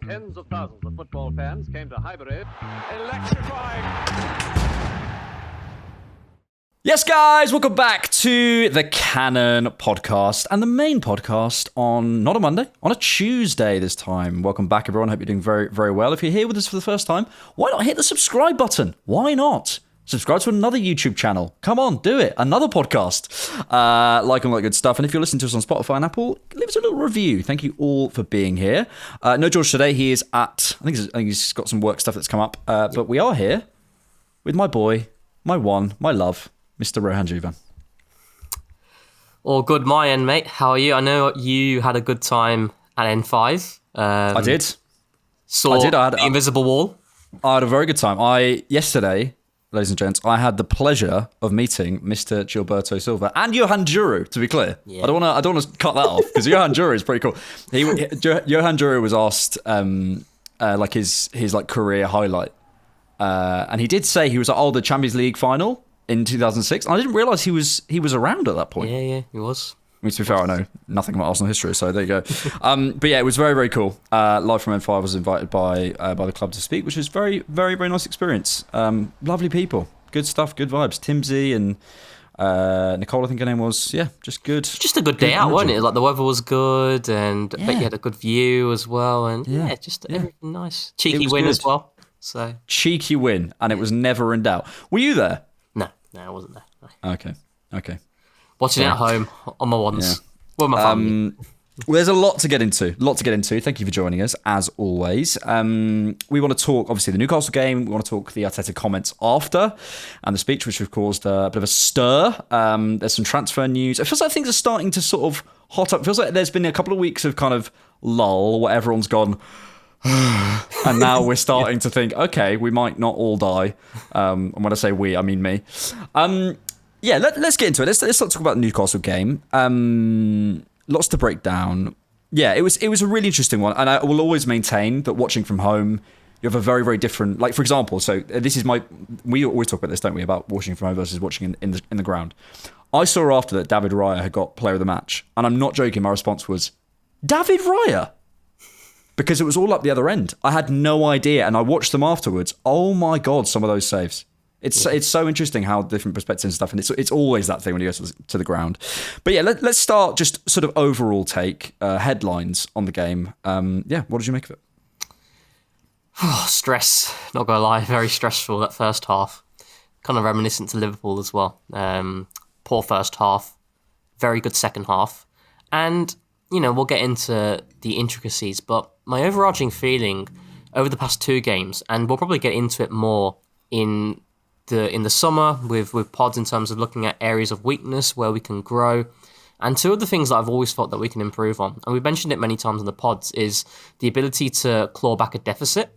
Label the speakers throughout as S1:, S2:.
S1: Tens of thousands of football fans came to Highbury. Electrifying.
S2: Yes, guys, welcome back to the Cannon podcast, and the main podcast on not a Monday, on a Tuesday this time. Welcome back, everyone. Hope you're doing very, very well. If you're here with us for the first time, why not hit the subscribe button? Why not? Subscribe to another YouTube channel. Come on, do it. Another podcast. Like and all that good stuff. And if you're listening to us on Spotify and Apple, leave us a little review. Thank you all for being here. No George today. He is at, I think he's got some work stuff that's come up. But we are here with my boy, my one, my love, Mr. Rohan Juvan.
S3: All good, my end, mate. How are you? I know you had a good time at N5.
S2: I did.
S3: Saw the Invisible Wall.
S2: I had a very good time. Yesterday, ladies and gents, I had the pleasure of meeting Mr. Gilberto Silva and Johan Juru, to be clear. Yeah. I don't want to cut that off, because Johan Juru is pretty cool. Johan Juru was asked like his like career highlight. And he did say he was at the Champions League final in 2006. I didn't realise he was around at that point.
S3: Yeah, he was.
S2: I mean, to be fair, I know nothing about Arsenal history, so there you go. But yeah, it was very, very cool. Live from N5, I was invited by the club to speak, which was very, very, very nice experience. Lovely people, good stuff, good vibes. Timsy and Nicole, I think her name was. Yeah, just good.
S3: Just a good day out, wasn't it? Like the weather was good, and I bet you had a good view as well, and everything nice. Cheeky win as well. So
S2: cheeky win, and it was never in doubt. Were you there?
S3: No, I wasn't there. No.
S2: Okay.
S3: Watching it at home on my ones with my family.
S2: Well, there's a lot to get into. Thank you for joining us, as always. We want to talk, obviously, the Newcastle game. We want to talk the Arteta comments after, and the speech, which have caused a bit of a stir. There's some transfer news. It feels like things are starting to sort of hot up. It feels like there's been a couple of weeks of kind of lull, where everyone's gone, and now we're starting to think, okay, we might not all die. And when I say we, I mean me. Yeah, let's get into it. Let's talk about the Newcastle game. Lots to break down. Yeah, it was a really interesting one, and I will always maintain that watching from home, you have a very, very different. Like, for example, so this is we always talk about this, don't we? About watching from home versus watching in the ground. I saw after that David Raya had got player of the match, and I'm not joking. My response was, David Raya, because it was all up the other end. I had no idea, and I watched them afterwards. Oh my god, some of those saves. It's so interesting how different perspectives and stuff, and it's always that thing when you go to the ground. But yeah, let's start just sort of overall take, headlines on the game. What did you make of it?
S3: Stress, not gonna lie, very stressful that first half. Kind of reminiscent to Liverpool as well. Poor first half, very good second half. And, we'll get into the intricacies, but my overarching feeling over the past two games, and we'll probably get into it more in the summer with pods in terms of looking at areas of weakness where we can grow. And two of the things that I've always thought that we can improve on, and we've mentioned it many times in the pods, is the ability to claw back a deficit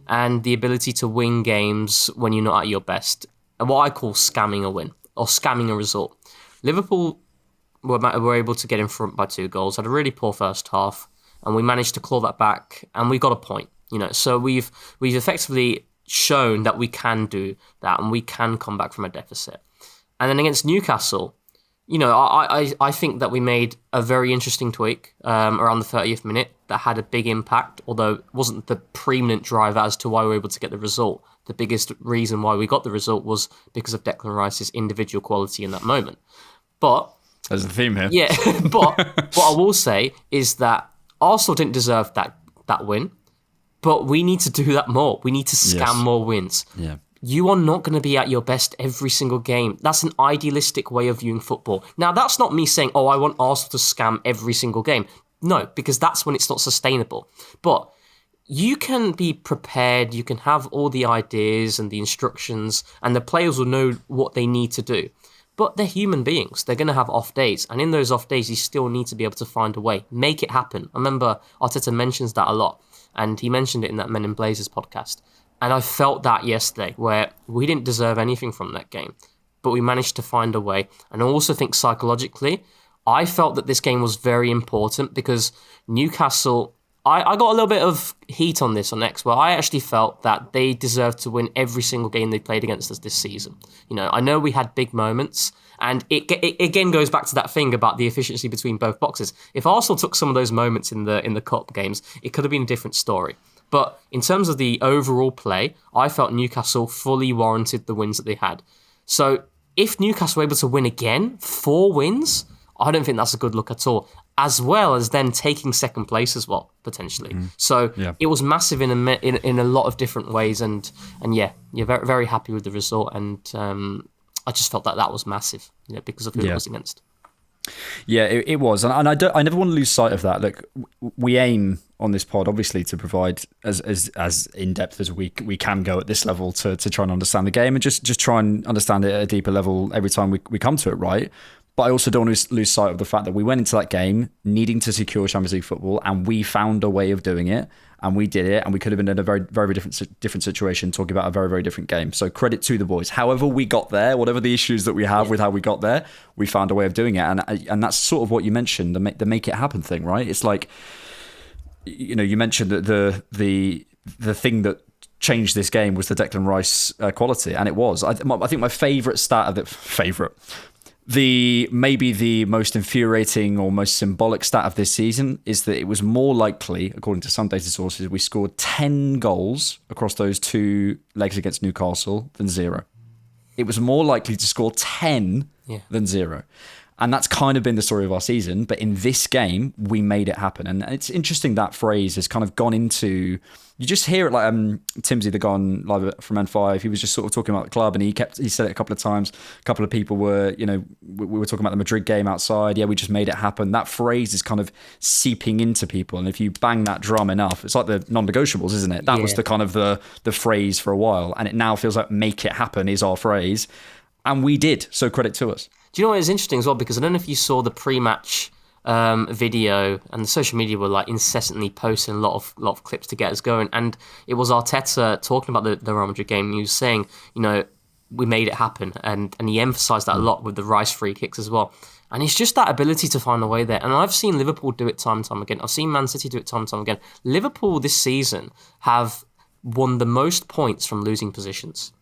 S3: and the ability to win games when you're not at your best. And what I call scamming a win or scamming a result. Liverpool were able to get in front by 2 goals, had a really poor first half, and we managed to claw that back, and we got a point. So we've effectively shown that we can do that and we can come back from a deficit. And then against Newcastle, I think that we made a very interesting tweak around the 30th minute that had a big impact, although it wasn't the preeminent driver as to why we were able to get the result. The biggest reason why we got the result was because of Declan Rice's individual quality in that moment. But
S2: there's a theme here.
S3: Yeah, but what I will say is that Arsenal didn't deserve that win. But we need to do that more. We need to scam more wins.
S2: Yeah.
S3: You are not going to be at your best every single game. That's an idealistic way of viewing football. Now, that's not me saying, I want Arsenal to scam every single game. No, because that's when it's not sustainable. But you can be prepared. You can have all the ideas and the instructions, and the players will know what they need to do. But they're human beings. They're going to have off days. And in those off days, you still need to be able to find a way. Make it happen. I remember Arteta mentions that a lot. And he mentioned it in that Men in Blazers podcast. And I felt that yesterday, where we didn't deserve anything from that game, but we managed to find a way. And I also think psychologically, I felt that this game was very important because Newcastle, I got a little bit of heat on this on X, where I actually felt that they deserved to win every single game they played against us this season. I know we had big moments, and it again goes back to that thing about the efficiency between both boxes. If Arsenal took some of those moments in the cup games, it could have been a different story. But in terms of the overall play, I felt Newcastle fully warranted the wins that they had. So if Newcastle were able to win again, 4 wins, I don't think that's a good look at all. As well as then taking second place as well, potentially. So it was massive in a lot of different ways. And yeah, you're very, very happy with the result. And I just felt that was massive, because of who it was against.
S2: Yeah, it was, and I never want to lose sight of that. Look, we aim on this pod, obviously, to provide as in depth as we can go at this level to try and understand the game, and just try and understand it at a deeper level every time we come to it, right? But I also don't want to lose sight of the fact that we went into that game needing to secure Champions League football, and we found a way of doing it, and we did it, and we could have been in a very, very different situation, talking about a very, very different game. So credit to the boys. However we got there, whatever the issues that we have with how we got there, we found a way of doing it, and that's sort of what you mentioned, the make it happen thing, right? It's like, you mentioned that the thing that changed this game was the Declan Rice quality, and it was. I think my favourite stat of maybe the most infuriating or most symbolic stat of this season is that it was more likely, according to some data sources, we scored 10 goals across those 2 legs against Newcastle than 0. It was more likely to score 10 than 0. And that's kind of been the story of our season. But in this game, we made it happen. And it's interesting that phrase has kind of gone into... You just hear it like Timsy, the guy on live from N5, he was just sort of talking about the club, and he said it a couple of times. A couple of people were, we were talking about the Madrid game outside. Yeah, we just made it happen. That phrase is kind of seeping into people. And if you bang that drum enough, it's like the non-negotiables, isn't it? That was the kind of the phrase for a while. And it now feels like make it happen is our phrase. And we did. So credit to us.
S3: Do you know what is interesting as well? Because I don't know if you saw the pre-match video, and the social media were like incessantly posting a lot of clips to get us going. And it was Arteta talking about the Real Madrid game. He was saying, we made it happen, and he emphasised that a lot with the Rice free kicks as well. And it's just that ability to find a way there. And I've seen Liverpool do it time and time again. I've seen Man City do it time and time again. Liverpool this season have won the most points from losing positions.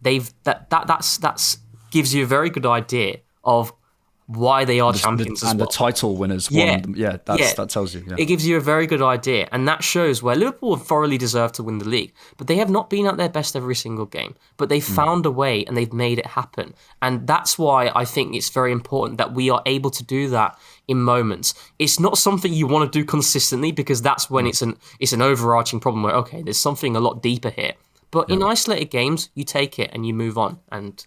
S3: That's gives you a very good idea of why they are champions as well.
S2: And the title winners won. That tells you. Yeah.
S3: It gives you a very good idea. And that shows where Liverpool have thoroughly deserved to win the league. But they have not been at their best every single game. But they've found a way, and they've made it happen. And that's why I think it's very important that we are able to do that in moments. It's not something you want to do consistently, because that's when it's an overarching problem where, okay, there's something a lot deeper here. But in isolated games, you take it and you move on. And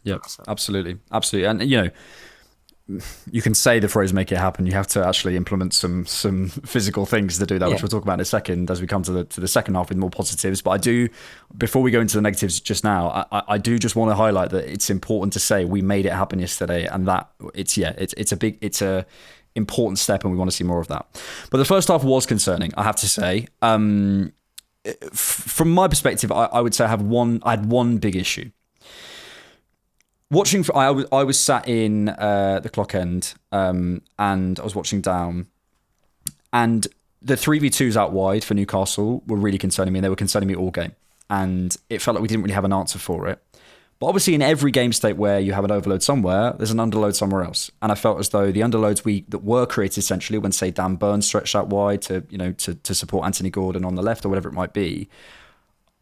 S2: absolutely. And, you can say the phrase "make it happen." You have to actually implement some physical things to do that, which we'll talk about in a second as we come to the second half with more positives. But I do, before we go into the negatives just now, I do just want to highlight that it's important to say we made it happen yesterday, and that it's a important step, and we want to see more of that. But the first half was concerning, I have to say. From my perspective, I would say I had one big issue. I was sat in the clock end, and I was watching down, and the 3v2s out wide for Newcastle were really concerning me, and they were concerning me all game, and it felt like we didn't really have an answer for it. But obviously, in every game state where you have an overload somewhere, there's an underload somewhere else, and I felt as though the underloads that were created essentially when, say, Dan Burns stretched out wide to support Anthony Gordon on the left or whatever it might be,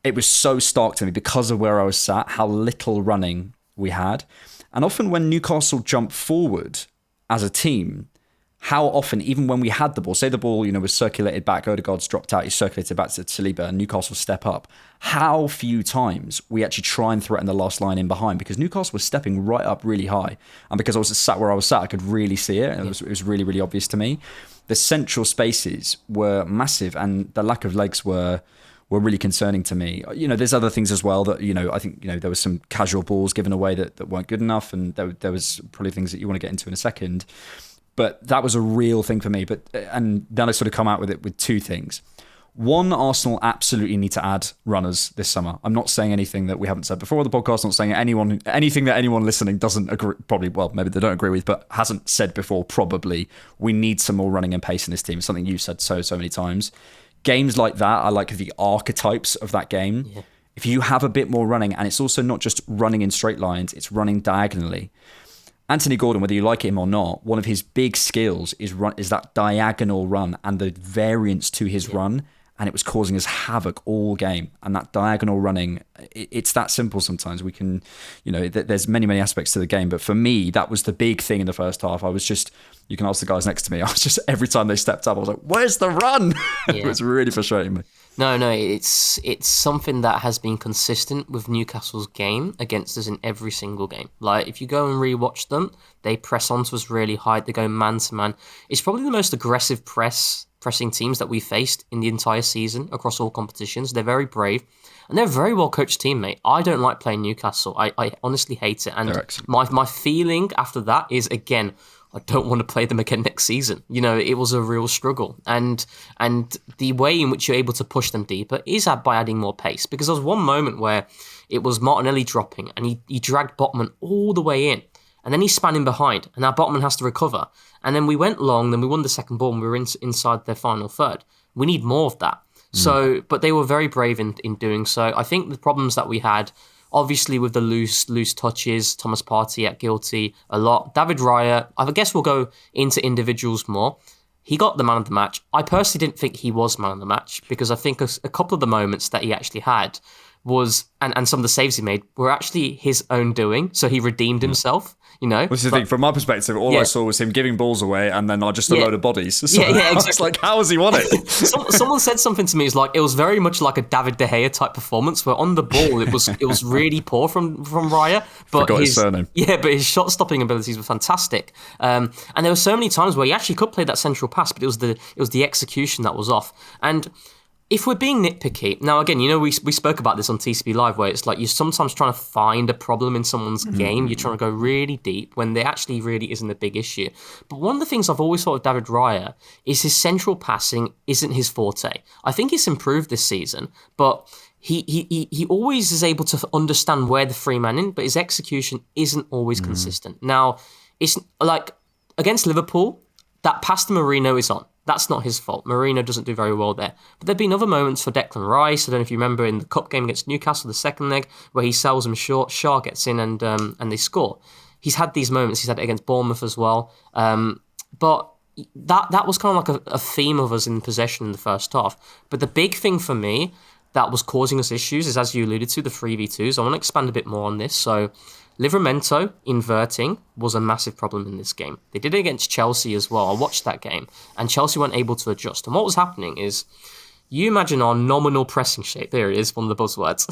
S2: it was so stark to me because of where I was sat, how little running we had. And often when Newcastle jumped forward as a team, how often, even when we had the ball, say the ball, was circulated back, Odegaard's dropped out, he circulated back to Saliba, and Newcastle step up, how few times we actually try and threaten the last line in behind, because Newcastle was stepping right up really high. And because I was sat where I was sat, I could really see it. And it was really, really obvious to me. The central spaces were massive, and the lack of legs were really concerning to me. There's other things as well that, I think, there was some casual balls given away that weren't good enough, and there was probably things that you want to get into in a second. But that was a real thing for me. And then I sort of come out with it with two things. One, Arsenal absolutely need to add runners this summer. I'm not saying anything that we haven't said before on the podcast. I'm not saying anything that anyone listening doesn't agree, probably, well, maybe they don't agree with, but hasn't said before, probably. We need some more running and pace in this team. It's something you've said so many times. Games like that are like the archetypes of that game. Yeah. If you have a bit more running, and it's also not just running in straight lines, it's running diagonally. Anthony Gordon, whether you like him or not, one of his big skills is that diagonal run and the variance to his run. and it was causing us havoc all game. And that diagonal running, it's that simple sometimes. We can, there's many aspects to the game, but for me, that was the big thing in the first half. I was just, you can ask the guys next to me, I was just, every time they stepped up, I was like, where's the run?
S3: Yeah.
S2: It was really frustrating me.
S3: No, it's something that has been consistent with Newcastle's game against us in every single game. Like, if you go and rewatch them, they press onto us really high. They go man to man. It's probably the most aggressive pressing teams that we faced in the entire season across all competitions. They're very brave, and they're a very well coached team, mate. I don't like playing Newcastle. I honestly hate it. And my feeling after that is, again, I don't want to play them again next season. It was a real struggle. And the way in which you're able to push them deeper is by adding more pace. Because there was one moment where it was Martinelli dropping and he dragged Botman all the way in. And then he span in behind. And now Botman has to recover. And then we went long, then we won the second ball and we were inside their final third. We need more of that. So, but they were very brave in doing so. I think the problems that we had, obviously, with the loose touches, Thomas Partey guilty a lot. David Raya, I guess we'll go into individuals more. He got the man of the match. I personally didn't think he was man of the match because I think a couple of the moments that he actually had was, and some of the saves he made were actually his own doing. So he redeemed himself.
S2: Which is the thing, from my perspective, all I saw was him giving balls away and then just a load of bodies. So I was like, how has he won it?
S3: Someone said something to me, it was very much like a David De Gea type performance, where on the ball it was really poor from Raya. But
S2: Forgot his surname.
S3: Yeah, but his shot stopping abilities were fantastic. And there were so many times where he actually could play that central pass, but it was the execution that was off. And if we're being nitpicky, now again, we spoke about this on TCB Live, where it's like you're sometimes trying to find a problem in someone's game. You're trying to go really deep when there actually really isn't a big issue. But one of the things I've always thought of David Raya is his central passing isn't his forte. I think it's improved this season, but he always is able to understand where the free man in, but his execution isn't always consistent. Now, it's like against Liverpool, that pass to Marino is on. That's not his fault. Marino doesn't do very well there. But there have been other moments for Declan Rice. I don't know if you remember in the cup game against Newcastle, the second leg, where he sells him short. Shaw gets in and they score. He's had these moments. He's had it against Bournemouth as well. But that was kind of like a theme of us in possession in the first half. But the big thing for me that was causing us issues is, as you alluded to, the 3v2s. I want to expand a bit more on this. So Livramento inverting was a massive problem in this game. They did it against Chelsea as well. I watched that game, and Chelsea weren't able to adjust. And what was happening is, you imagine our nominal pressing shape. There it is, one of the buzzwords.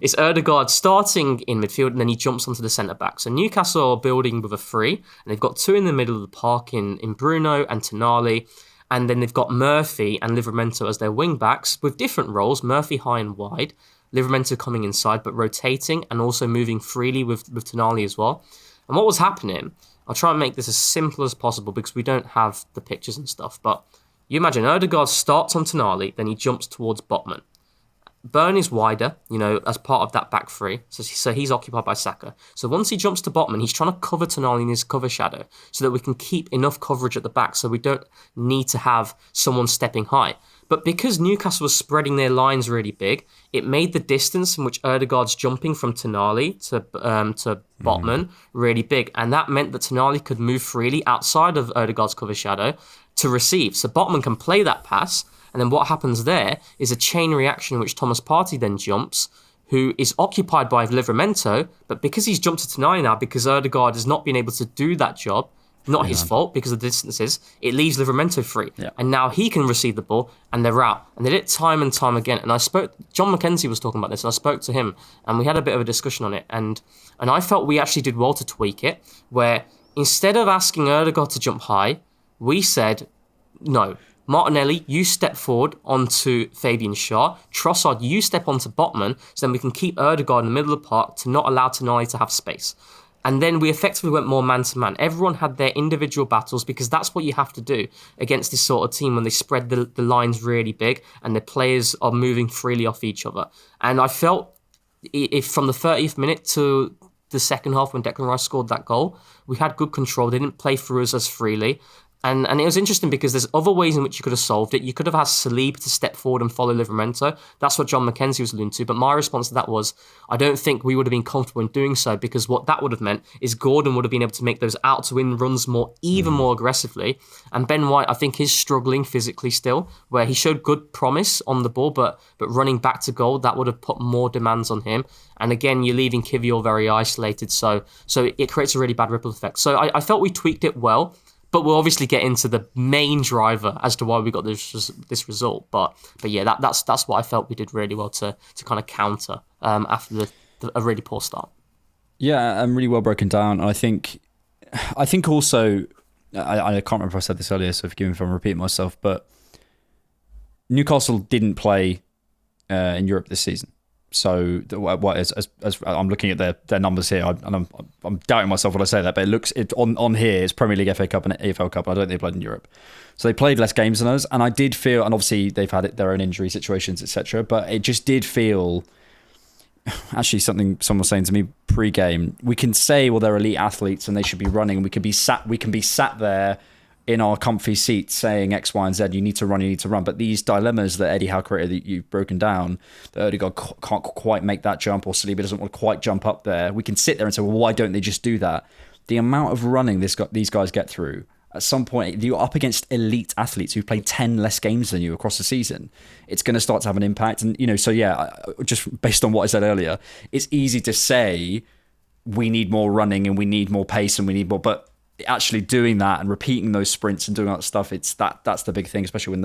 S3: It's Ødegaard starting in midfield, and then he jumps onto the centre-back. So Newcastle are building with a three, and they've got two in the middle of the park in Bruno and Tonali. And then they've got Murphy and Livramento as their wing-backs with different roles, Murphy high and wide, Livramento coming inside but rotating and also moving freely with Tonali as well. And what was happening, I'll try and make this as simple as possible because we don't have the pictures and stuff, but you imagine Ødegaard starts on Tonali, then he jumps towards Botman. Burn is wider, as part of that back three, so he's occupied by Saka. So once he jumps to Botman, he's trying to cover Tonali in his cover shadow so that we can keep enough coverage at the back so we don't need to have someone stepping high. But because Newcastle was spreading their lines really big, it made the distance in which Ødegaard's jumping from Tonali to Botman really big. And that meant that Tonali could move freely outside of Ødegaard's cover shadow to receive. So Botman can play that pass. And then what happens there is a chain reaction in which Thomas Partey then jumps, who is occupied by Livramento. But because he's jumped to Tonali now, because Ødegaard has not been able to do that job, not his fault because of the distances, it leaves Livramento free. Yeah. And now he can receive the ball and they're out. And they did it time and time again. And John McKenzie was talking about this and I spoke to him and we had a bit of a discussion on it. And I felt we actually did well to tweak it, where instead of asking Ødegaard to jump high, we said, no, Martinelli, you step forward onto Fabian Schär. Trossard, you step onto Botman, so then we can keep Ødegaard in the middle of the park to not allow Tonali to have space. And then we effectively went more man-to-man. Everyone had their individual battles because that's what you have to do against this sort of team when they spread the lines really big and the players are moving freely off each other. And I felt if from the 30th minute to the second half when Declan Rice scored that goal, we had good control. They didn't play through us as freely. And it was interesting because there's other ways in which you could have solved it. You could have had Saliba to step forward and follow Livramento. That's what John McKenzie was alluding to. But my response to that was, I don't think we would have been comfortable in doing so, because what that would have meant is Gordon would have been able to make those out-to-win runs even more aggressively. And Ben White, I think, is struggling physically still, where he showed good promise on the ball, but running back to goal, that would have put more demands on him. And again, you're leaving Kivior very isolated, so it creates a really bad ripple effect. So I felt we tweaked it well. But we'll obviously get into the main driver as to why we got this result. But yeah, that's what I felt we did really well to kind of counter after a really poor start.
S2: Yeah, and really well broken down. And I think also, I can't remember if I said this earlier, so forgive me if I'm repeating myself, but Newcastle didn't play in Europe this season. So as I'm looking at their numbers here, and I'm doubting myself when I say that, but it looks on here it's Premier League, FA Cup, and AFL Cup. I don't think they played in Europe, so they played less games than us. And I did feel, and obviously they've had their own injury situations, etc. But it just did feel. Actually, something someone was saying to me pre-game. We can say, well, they're elite athletes and they should be running. We can be sat there in our comfy seats saying X, Y, and Z, you need to run. But these dilemmas that Eddie Howe created, that you've broken down, that Odegaard can't quite make that jump, or Saliba doesn't want to quite jump up there. We can sit there and say, well, why don't they just do that? The amount of running these guys get through, at some point, you're up against elite athletes who've played 10 less games than you across the season. It's going to start to have an impact. And, so yeah, just based on what I said earlier, it's easy to say we need more running and we need more pace and we need more, but actually doing that and repeating those sprints and doing that stuff, that's the big thing, especially when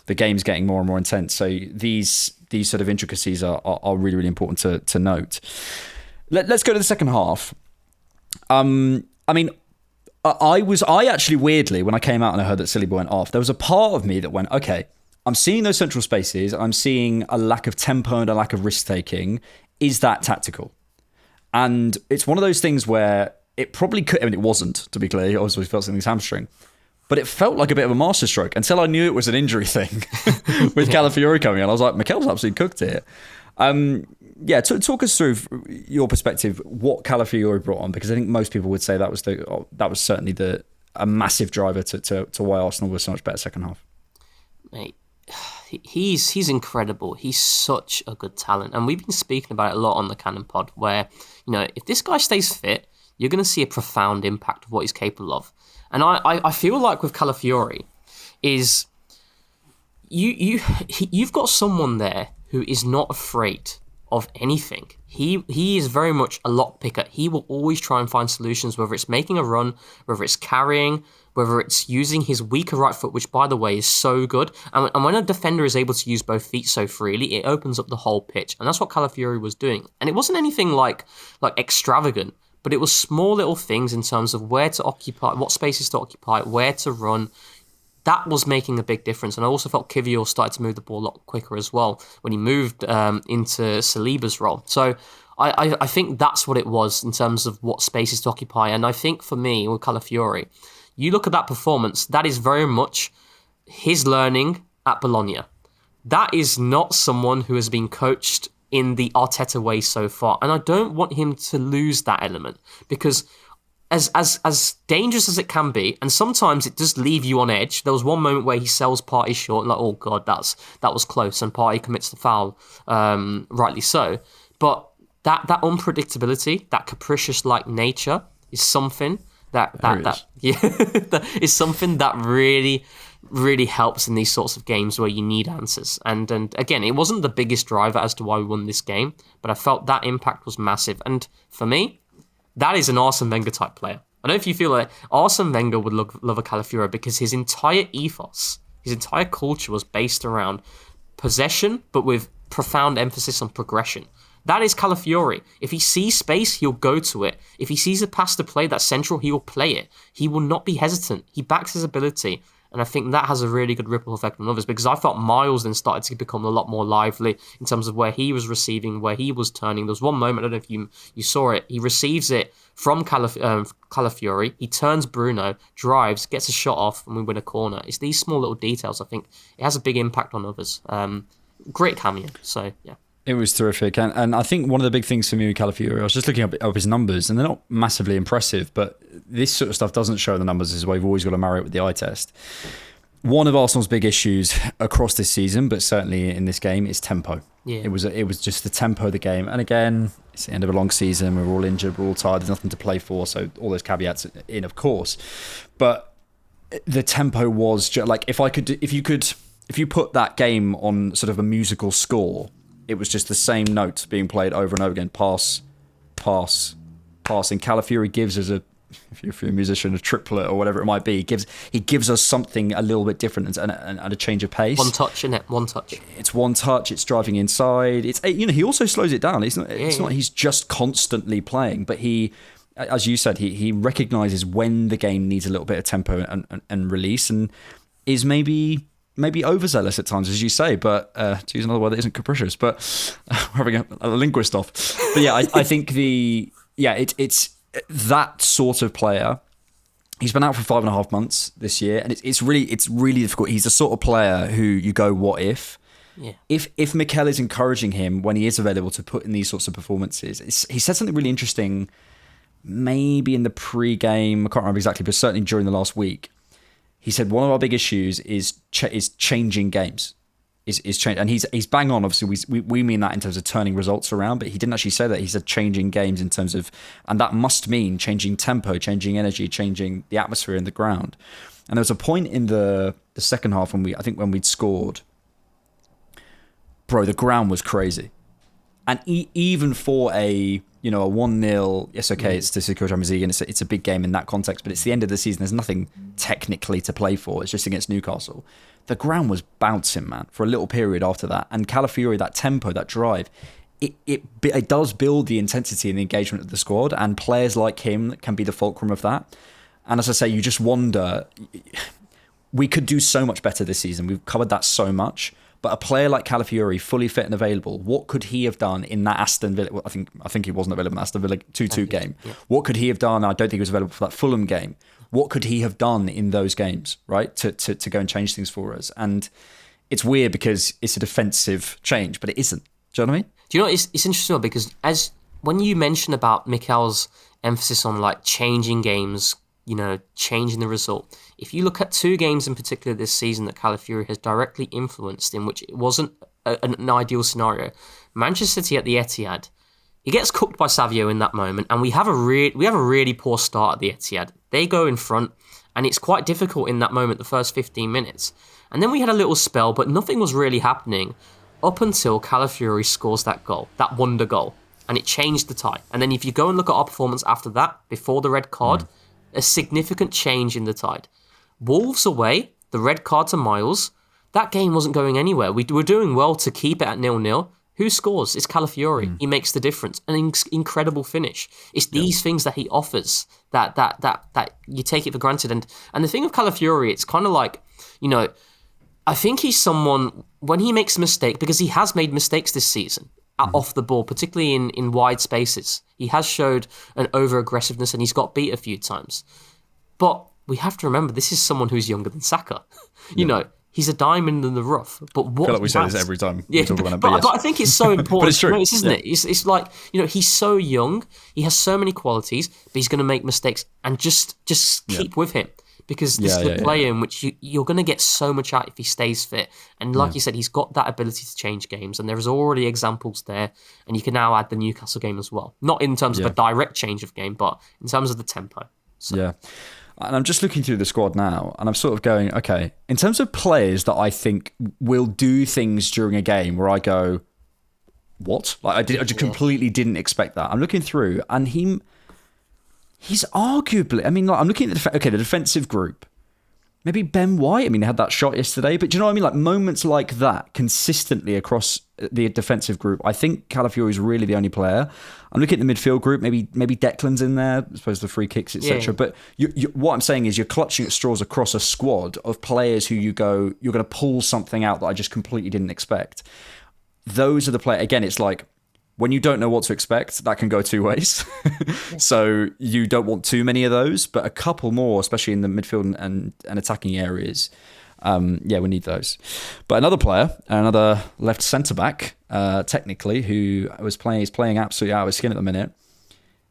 S2: the game's getting more and more intense. So these sort of intricacies are really, really important to note. Let's go to the second half. I mean, I actually, weirdly, when I came out and I heard that Saliba went off, there was a part of me that went, okay, I'm seeing those central spaces, I'm seeing a lack of tempo and a lack of risk-taking. Is that tactical? And it's one of those things where it probably could, I mean, it wasn't, to be clear. Obviously, felt something's hamstring. But it felt like a bit of a masterstroke until I knew it was an injury thing with Calafiori coming in. I was like, Mikel's absolutely cooked here. Talk us through your perspective, what Calafiori brought on, because I think most people would say that was certainly a massive driver to why Arsenal was so much better second half.
S3: Mate, he's incredible. He's such a good talent. And we've been speaking about it a lot on the Cannon Pod, where, if this guy stays fit, you're going to see a profound impact of what he's capable of. And I feel like with Calafiori is you've got someone there who is not afraid of anything. He is very much a lock picker. He will always try and find solutions, whether it's making a run, whether it's carrying, whether it's using his weaker right foot, which, by the way, is so good. And when a defender is able to use both feet so freely, it opens up the whole pitch. And that's what Calafiori was doing. And it wasn't anything like extravagant, but it was small little things in terms of where to occupy, what spaces to occupy, where to run. That was making a big difference. And I also felt Kivior started to move the ball a lot quicker as well when he moved into Saliba's role. So I think that's what it was in terms of what spaces to occupy. And I think for me, with Calafiori, you look at that performance, that is very much his learning at Bologna. That is not someone who has been coached in the Arteta way so far. And I don't want him to lose that element, because as dangerous as it can be, and sometimes it does leave you on edge. There was one moment where he sells Partey short, and like, oh God, that was close, and Partey commits the foul, rightly so. But that unpredictability, that capricious-like nature is something that is something that really, really helps in these sorts of games where you need answers. And again, it wasn't the biggest driver as to why we won this game, but I felt that impact was massive. And for me, that is an Arsene Wenger type player. I don't know if you feel like Arsene Wenger would love a Calafiori, because his entire ethos, his entire culture was based around possession, but with profound emphasis on progression. That is Calafiori. If he sees space, he'll go to it. If he sees a pass to play that's central, he will play it. He will not be hesitant. He backs his ability. And I think that has a really good ripple effect on others, because I felt Miles then started to become a lot more lively in terms of where he was receiving, where he was turning. There was one moment, I don't know if you saw it, he receives it from Calafiori, he turns Bruno, drives, gets a shot off, and we win a corner. It's these small little details, I think it has a big impact on others. Great cameo, so yeah.
S2: It was terrific. And I think one of the big things for me with Calafiori, I was just looking up his numbers, and they're not massively impressive, but this sort of stuff doesn't show the numbers as well. You've always got to marry it with the eye test. One of Arsenal's big issues across this season, but certainly in this game, is tempo.
S3: Yeah.
S2: It was just the tempo of the game. And again, it's the end of a long season. We're all injured. We're all tired. There's nothing to play for. So all those caveats in, of course. But the tempo was just like, if you put that game on sort of a musical score, it was just the same notes being played over and over again. Pass, pass, pass. And Calafiori gives us if you're a musician, a triplet or whatever it might be, he gives us something a little bit different and a change of pace.
S3: One touch, isn't it? One touch.
S2: It's one touch. It's driving inside. It's he also slows it down. It's not he's just constantly playing, but he, as you said, he recognizes when the game needs a little bit of tempo and release, and is maybe overzealous at times, as you say, but to use another word that isn't capricious, but we're having a linguist off. But yeah, I think it's that sort of player. He's been out for 5.5 months this year, and it's really difficult. He's the sort of player who you go, what if?
S3: Yeah.
S2: If Mikel is encouraging him when he is available to put in these sorts of performances, he said something really interesting, maybe in the pre-game, I can't remember exactly, but certainly during the last week. He said one of our big issues is changing games. Is change, and he's bang on. Obviously, we mean that in terms of turning results around, but he didn't actually say that. He said changing games in terms of, and that must mean changing tempo, changing energy, changing the atmosphere in the ground. And there was a point in the second half when we'd scored, bro, the ground was crazy, and even for a 1-0, yes, okay, it's to secure Champions League, and it's a big game in that context, but it's the end of the season. There's nothing technically to play for. It's just against Newcastle. The ground was bouncing, man, for a little period after that. And Calafiori, that tempo, that drive, it does build the intensity and the engagement of the squad, and players like him can be the fulcrum of that. And as I say, you just wonder, we could do so much better this season. We've covered that so much. But a player like Calafiori, fully fit and available, what could he have done in that Aston Villa? Well, I think he wasn't available in the Aston Villa 2-2 game. Yeah. What could he have done? I don't think he was available for that Fulham game. What could he have done in those games, right, to go and change things for us? And it's weird because it's a defensive change, but it isn't. Do you know what I mean?
S3: Do you know, it's interesting because when you mention about Mikel's emphasis on like changing games, changing the result. If you look at 2 games in particular this season that Calafiori has directly influenced, in which it wasn't an ideal scenario, Manchester City at the Etihad, he gets cooked by Savio in that moment, and we have a really poor start at the Etihad. They go in front, and it's quite difficult in that moment, the first 15 minutes. And then we had a little spell, but nothing was really happening up until Calafiori scores that goal, that wonder goal, and it changed the tide. And then if you go and look at our performance after that, before the red card, a significant change in the tide. Wolves away, the red card to Miles, that game wasn't going anywhere. We were doing well to keep it at 0-0. Who scores? It's Calafiori. He makes the difference. An incredible finish. It's these things that he offers that you take it for granted. And the thing of Calafiori, it's kind of like, I think he's someone, when he makes a mistake, because he has made mistakes this season, off the ball, particularly in wide spaces. He has showed an over-aggressiveness and he's got beat a few times. But we have to remember, this is someone who's younger than Saka. He's a diamond in the rough. But what I
S2: feel like we say this every time we talk about it.
S3: But I think it's so important.
S2: But it's true.
S3: Isn't it? It's like, he's so young. He has so many qualities, but he's going to make mistakes. And just keep with him. Because this is a player in which you're going to get so much out if he stays fit. And like you said, he's got that ability to change games. And there's already examples there. And you can now add the Newcastle game as well. Not in terms of a direct change of game, but in terms of the tempo. So.
S2: Yeah. And I'm just looking through the squad now, and I'm sort of going, okay, in terms of players that I think will do things during a game where I go, what? Like I just completely didn't expect that. I'm looking through, and he's arguably, I'm looking at the defensive group. Maybe Ben White. They had that shot yesterday, but do you know what I mean? Like moments like that consistently across the defensive group. I think Calafiori is really the only player. I'm looking at the midfield group. Maybe Declan's in there. I suppose the free kicks, etc. Yeah. But what I'm saying is you're clutching at straws across a squad of players who you go, you're going to pull something out that I just completely didn't expect. Those are the players. Again, it's like, when you don't know what to expect, that can go 2 ways. So you don't want too many of those, but a couple more, especially in the midfield and attacking areas. We need those. But another player, another left centre-back, technically, who is playing absolutely out of his skin at the minute,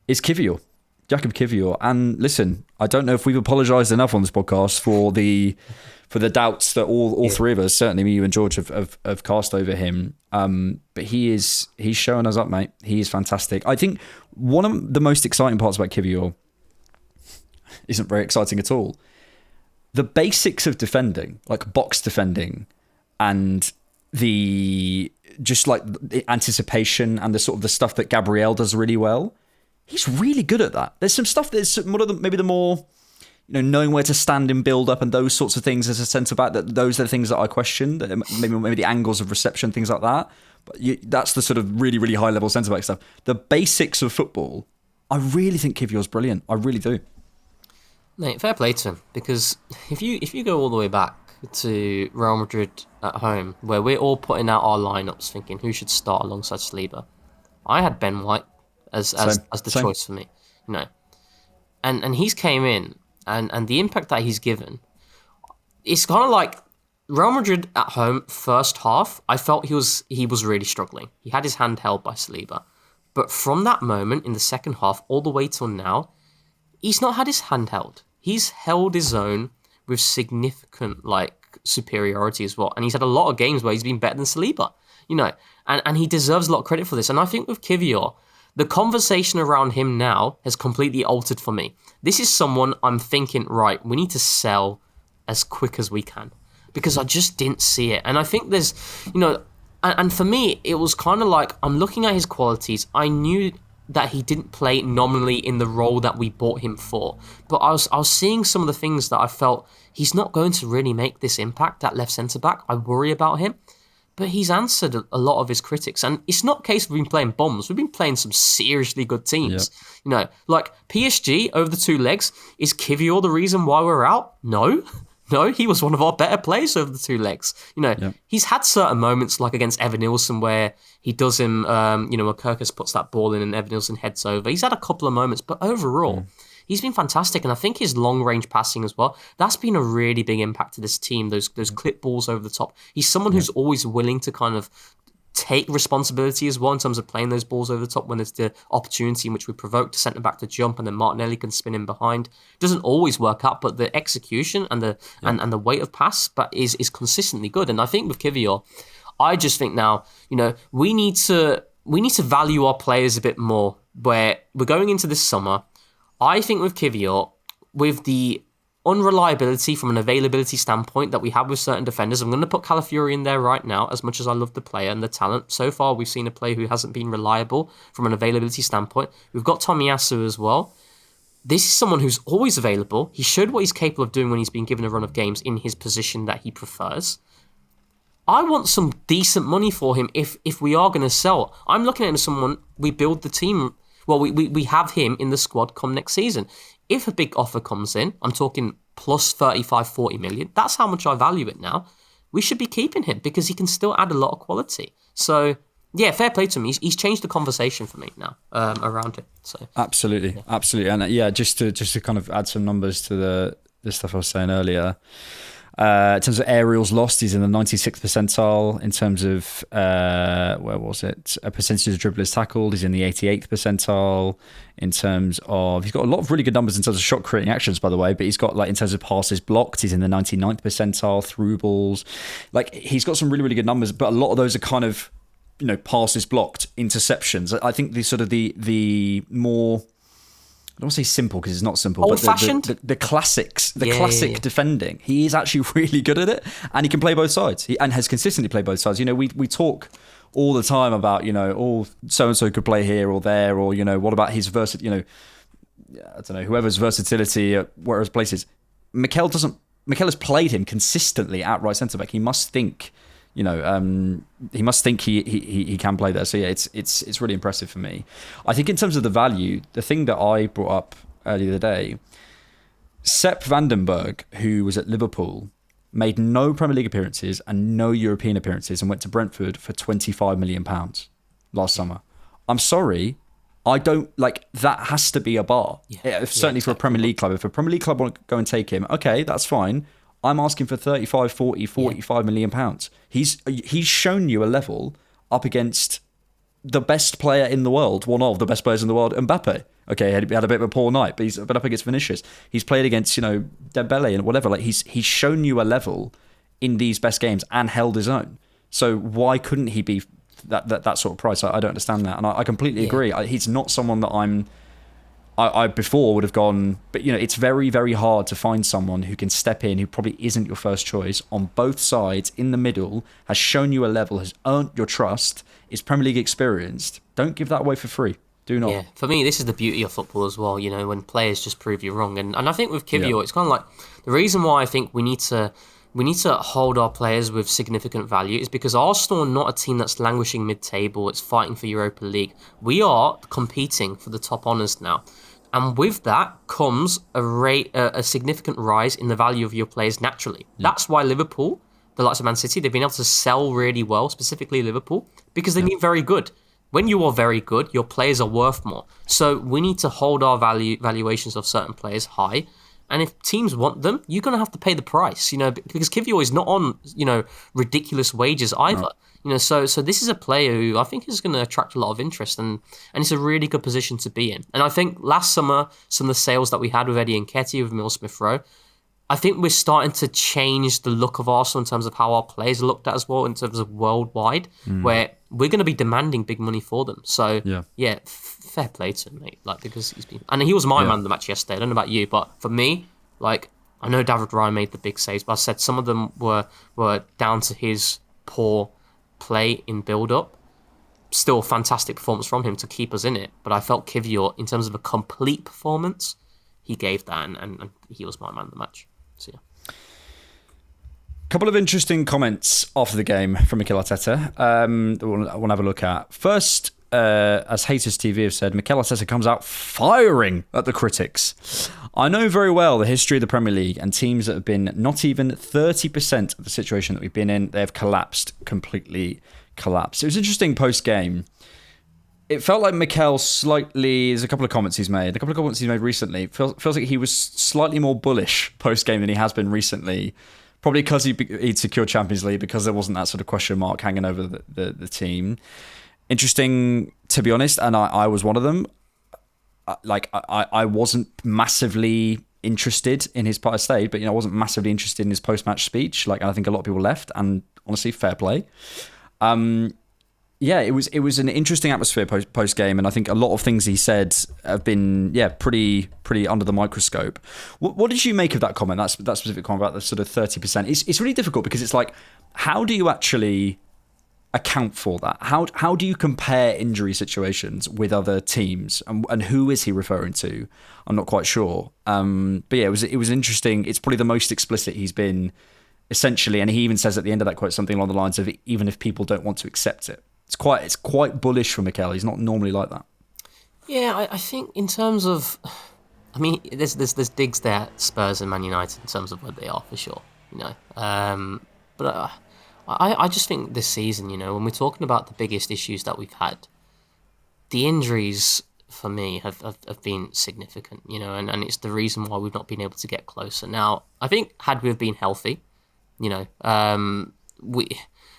S2: is Kivior. Jakob Kivior. And listen, I don't know if we've apologised enough on this podcast for the doubts that all three of us, certainly me, you and George, have cast over him. But he's showing us up, mate. He is fantastic. I think one of the most exciting parts about Kivior isn't very exciting at all. The basics of defending, like box defending, and the anticipation and the sort of the stuff that Gabriel does really well. He's really good at that. There's some stuff that's maybe the more, knowing where to stand in build up and those sorts of things as a centre back. Those are the things that I question. Maybe the angles of reception, things like that. But that's the sort of really, really high level centre back stuff. The basics of football, I really think Kivior's brilliant. I really do.
S3: Mate, fair play to him, because if you go all the way back to Real Madrid at home, where we're all putting out our lineups thinking who should start alongside Saliba, I had Ben White as the choice for me, and he's came in and the impact that he's given, it's kind of like Real Madrid at home first half. I felt he was really struggling. He had his hand held by Saliba, but from that moment in the second half all the way till now, he's not had his hand held. He's held his own with significant superiority as well. And he's had a lot of games where he's been better than Saliba, and he deserves a lot of credit for this. And I think with Kivior, the conversation around him now has completely altered for me. This is someone I'm thinking, right, we need to sell as quick as we can, because I just didn't see it. And I think there's, and for me, it was kind of like, I'm looking at his qualities. I knew that he didn't play nominally in the role that we bought him for. But I was seeing some of the things that I felt he's not going to really make this impact at left centre-back. I worry about him. But he's answered a lot of his critics. And it's not a case we've been playing bombs. We've been playing some seriously good teams. Yep. Like PSG over the two legs. Is Kivior the reason why we're out? No. No, he was one of our better players over the two legs. Yep. He's had certain moments like against Evan Nilsson where he does him, where Kirkus puts that ball in and Evan Nilsson heads over. He's had a couple of moments, but overall, he's been fantastic. And I think his long-range passing as well, that's been a really big impact to this team, those clip balls over the top. He's someone who's always willing to kind of take responsibility as well in terms of playing those balls over the top when there's the opportunity in which we provoke the centre-back to jump and then Martinelli can spin in behind. It doesn't always work out, but the execution and the weight of pass is consistently good. And I think with Kivior, I just think now, we need to value our players a bit more, where we're going into this summer. I think with Kivior, with the unreliability from an availability standpoint that we have with certain defenders, I'm going to put Calafiori in there right now, as much as I love the player and the talent. So far, we've seen a player who hasn't been reliable from an availability standpoint. We've got Tomiyasu as well. This is someone who's always available. He showed what he's capable of doing when he's been given a run of games in his position that he prefers. I want some decent money for him if we are going to sell. I'm looking at him as someone, we build the team. Well, we have him in the squad come next season. If a big offer comes in, I'm talking plus 35, 40 million. That's how much I value it now. We should be keeping him because he can still add a lot of quality. So, yeah, fair play to him. He's changed the conversation for me now around it. So
S2: absolutely. And just to kind of add some numbers to the stuff I was saying earlier. In terms of aerials lost, he's in the 96th percentile. In terms of, where was it? A percentage of dribblers tackled, he's in the 88th percentile. In terms of, he's got a lot of really good numbers in terms of shot creating actions, by the way, but he's got, in terms of passes blocked, he's in the 99th percentile, through balls. He's got some really, really good numbers, but a lot of those are kind of, passes blocked, interceptions. I think the more, I don't want to say simple because it's not simple,
S3: old-fashioned?
S2: but the classics, classic defending. He is actually really good at it, and he can play both sides. And has consistently played both sides. We talk all the time about so and so could play here or there, or what about his versatility? I don't know, whoever's versatility at wherever places. Mikel has played him consistently at right centre back. He must think. He must think he can play there. So yeah, it's really impressive for me. I think in terms of the value, the thing that I brought up earlier today, Sepp Vandenberg, who was at Liverpool, made no Premier League appearances and no European appearances and went to Brentford for £25 million last summer. I'm sorry, I don't that has to be a bar. Certainly for a Premier League club. If a Premier League club want to go and take him, okay, that's fine. I'm asking for 35, 40, 45 million pounds. He's shown you a level up against the best player in the world, one of the best players in the world, Mbappe. Okay, he had a bit of a poor night, but he's been up against Vinicius. He's played against, Dembele and whatever. Like he's shown you a level in these best games and held his own. So why couldn't he be that sort of price? I don't understand that, and I completely agree. He's not someone that I before would have gone, but it's very, very hard to find someone who can step in, who probably isn't your first choice, on both sides, in the middle, has shown you a level, has earned your trust, is Premier League experienced. Don't give that away for free. Do not.
S3: Yeah, for me, this is the beauty of football as well, when players just prove you wrong. And I think with Kiwior, it's kind of like, the reason why I think we need to hold our players with significant value is because Arsenal are not a team that's languishing mid-table, it's fighting for Europa League. We are competing for the top honours now. And with that comes a significant rise in the value of your players naturally. Yeah. That's why Liverpool, the likes of Man City, they've been able to sell really well, specifically Liverpool, because they've been very good. When you are very good, your players are worth more. So we need to hold our valuations of certain players high. And if teams want them, you're going to have to pay the price, because Kiwior is not on, ridiculous wages either. Right. So this is a player who I think is going to attract a lot of interest, and it's a really good position to be in. And I think last summer, some of the sales that we had with Eddie Nketiah, with Emile Smith-Rowe, I think we're starting to change the look of Arsenal in terms of how our players are looked at as well, in terms of worldwide, where we're going to be demanding big money for them. So, fair play to him, mate. Because he's been... And he was my man of the match yesterday. I don't know about you, but for me, I know David Raya made the big saves, but I said some of them were down to his poor play in build-up. Still a fantastic performance from him to keep us in it, but I felt Kiwior, in terms of a complete performance, he gave that, and he was my man of the match. So, yeah.
S2: Couple of interesting comments after the game from Mikel Arteta I want to have a look at. First, as Haters TV have said, Mikel Arteta comes out firing at the critics. I know very well the history of the Premier League, and teams that have been not even 30% of the situation that we've been in, they have completely collapsed. It was interesting post-game. It felt like Mikel there's a couple of comments he's made recently. Feels like he was slightly more bullish post-game than he has been recently. Probably because he'd secured Champions League, because there wasn't that sort of question mark hanging over the team. Interesting, to be honest, and I was one of them. I wasn't massively interested in his part of state, but I wasn't massively interested in his post-match speech. I think a lot of people left, and honestly, fair play. It was an interesting atmosphere post game, and I think a lot of things he said have been pretty under the microscope. What did you make of that comment? That specific comment about the sort of 30%. It's really difficult, because it's like, how do you actually account for that? How do you compare injury situations with other teams, and who is he referring to? I'm not quite sure. But yeah, it was interesting. It's probably the most explicit he's been, essentially, and he even says at the end of that quote something along the lines of, even if people don't want to accept it. It's quite bullish for Mikel. He's not normally like that. Yeah,
S3: I think in terms of, there's digs there at Spurs and Man United in terms of where they are, for sure. But I just think this season, when we're talking about the biggest issues that we've had, the injuries for me have been significant, and it's the reason why we've not been able to get closer. Now, I think had we have been healthy,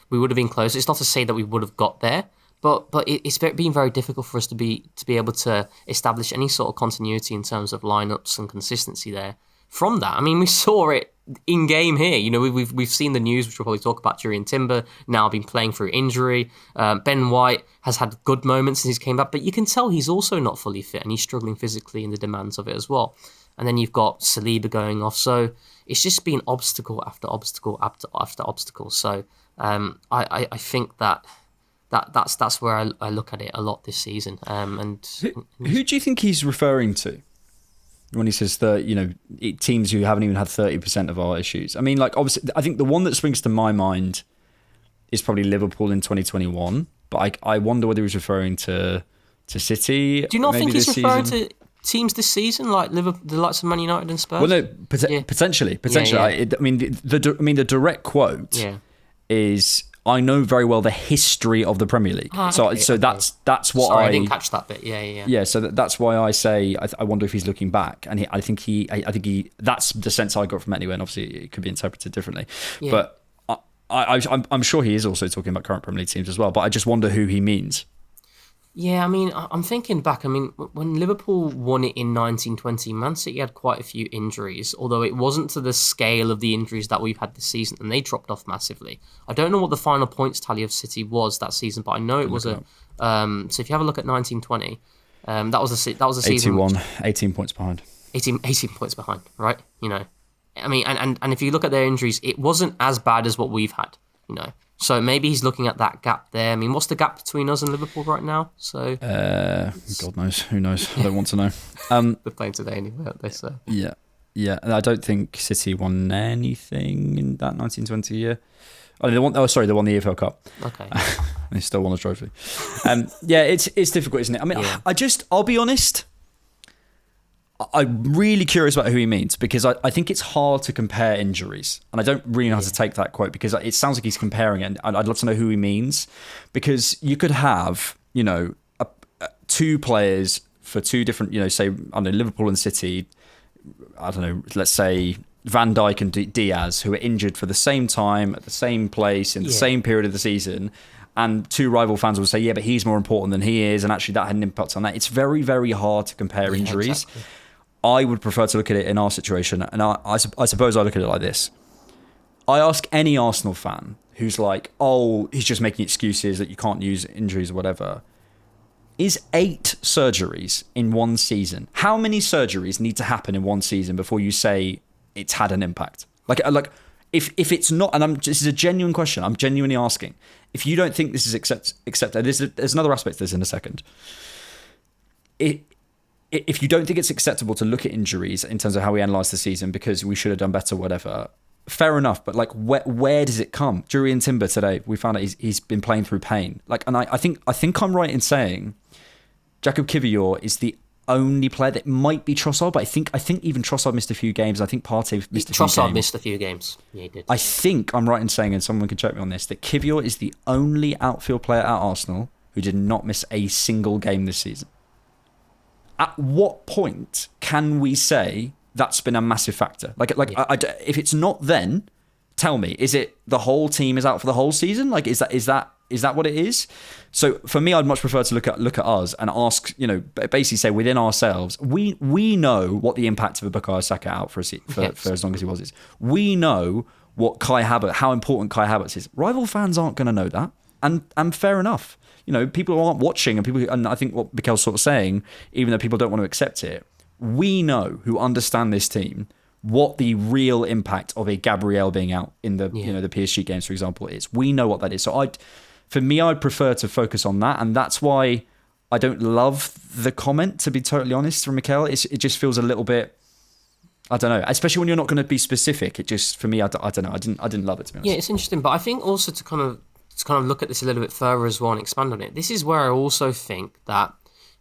S3: we would have been close. It's not to say that we would have got there, but it's been very difficult for us to be able to establish any sort of continuity in terms of lineups and consistency there. From that, we saw it in game here. We've seen the news, which we'll probably talk about. Jurrien Timber now been playing through injury. Ben White has had good moments since he came back, but you can tell he's also not fully fit, and he's struggling physically in the demands of it as well. And then you've got Saliba going off, so it's just been obstacle after obstacle after obstacle. So I think that's where I look at it a lot this season.
S2: Who do you think he's referring to when he says that, teams who haven't even had 30% of our issues? Obviously, I think the one that springs to my mind is probably Liverpool in 2021. But I wonder whether he's referring to City. Do
S3: you not think he's referring to teams this season, like Liverpool, the likes of Man United and Spurs?
S2: Well, no, potentially. Yeah. The direct quote is, I know very well the history of the Premier League. That's what
S3: I didn't catch that bit. Yeah.
S2: So that's why I say I wonder if he's looking back, and I think he that's the sense I got from it anyway. And obviously, it could be interpreted differently. Yeah. But I'm sure he is also talking about current Premier League teams as well, but I just wonder who he means.
S3: Yeah, I mean, I'm thinking back. I mean, when Liverpool won it in 1920, Man City had quite a few injuries, although it wasn't to the scale of the injuries that we've had this season, and they dropped off massively. I don't know what the final points tally of City was that season, but I know it was a. So if you have a look at 1920, that was a season.
S2: 81, 18 points behind.
S3: 18 points behind, right? You know, I mean, and if you look at their injuries, it wasn't as bad as what we've had, you know. So maybe he's looking at that gap there. I mean, what's the gap between us and Liverpool right now? So
S2: God knows. Who knows? I don't want to know.
S3: They're playing today anyway, aren't they? So
S2: yeah. And I don't think City won anything in that 1920 year. Oh, they won the EFL Cup.
S3: Okay.
S2: They still won a trophy. Yeah, it's difficult, isn't it? I mean, I'll be honest. I'm really curious about who he means, because I think it's hard to compare injuries, and I don't really know how to take that quote, because it sounds like he's comparing it, and I'd love to know who he means, because you could have, you know, two players for two different, you know, say, I don't know, Liverpool and City, I don't know, let's say Van Dijk and Diaz, who are injured for the same time, at the same place, in the same period of the season, and two rival fans will say, yeah, but he's more important than he is, and actually that had an impact on that. It's very, very hard to compare injuries. Exactly. I would prefer to look at it in our situation, and I suppose I look at it like this. I ask any Arsenal fan who's like, oh, he's just making excuses that you can't use injuries or whatever. Is 8 surgeries in one season? How many surgeries need to happen in one season before you say it's had an impact? Like if it's not, and this is a genuine question, I'm genuinely asking. If you don't think this is accepted, there's another aspect to this in a second. If you don't think it's acceptable to look at injuries in terms of how we analyse the season because we should have done better, whatever, fair enough. But like, where does it come? Jurriën Timber today, we found out he's been playing through pain. Like, and I think I'm right in saying Jakub Kiwior is the only player that might be Trossard, but I think even Trossard missed a few games. I think Partey missed a few games.
S3: Trossard missed a few games. Yeah, he did.
S2: I think I'm right in saying, and someone can check me on this, that Kiwior is the only outfield player at Arsenal who did not miss a single game this season. At what point can we say that's been a massive factor? If it's not, then tell me, is it the whole team is out for the whole season? Like, is that what it is? So for me, I'd much prefer to look at us and ask, you know, basically say within ourselves, we know what the impact of a Bukayo Saka out for as long as he was is. We know what how important Kai Havertz is. Rival fans aren't going to know that, and fair enough. You know, people aren't watching, and I think what Mikel's sort of saying, even though people don't want to accept it, we know, who understand this team, what the real impact of a Gabriel being out in the you know, the PSG games, for example, is. We know what that is. So I'd prefer to focus on that, and that's why I don't love the comment, to be totally honest, from Mikel. It just feels a little bit, I don't know, especially when you're not going to be specific. It just, for me, I don't know. I didn't love it, to be honest.
S3: Yeah, it's interesting, but I think also to kind of look at this a little bit further as well and expand on it. This is where I also think that,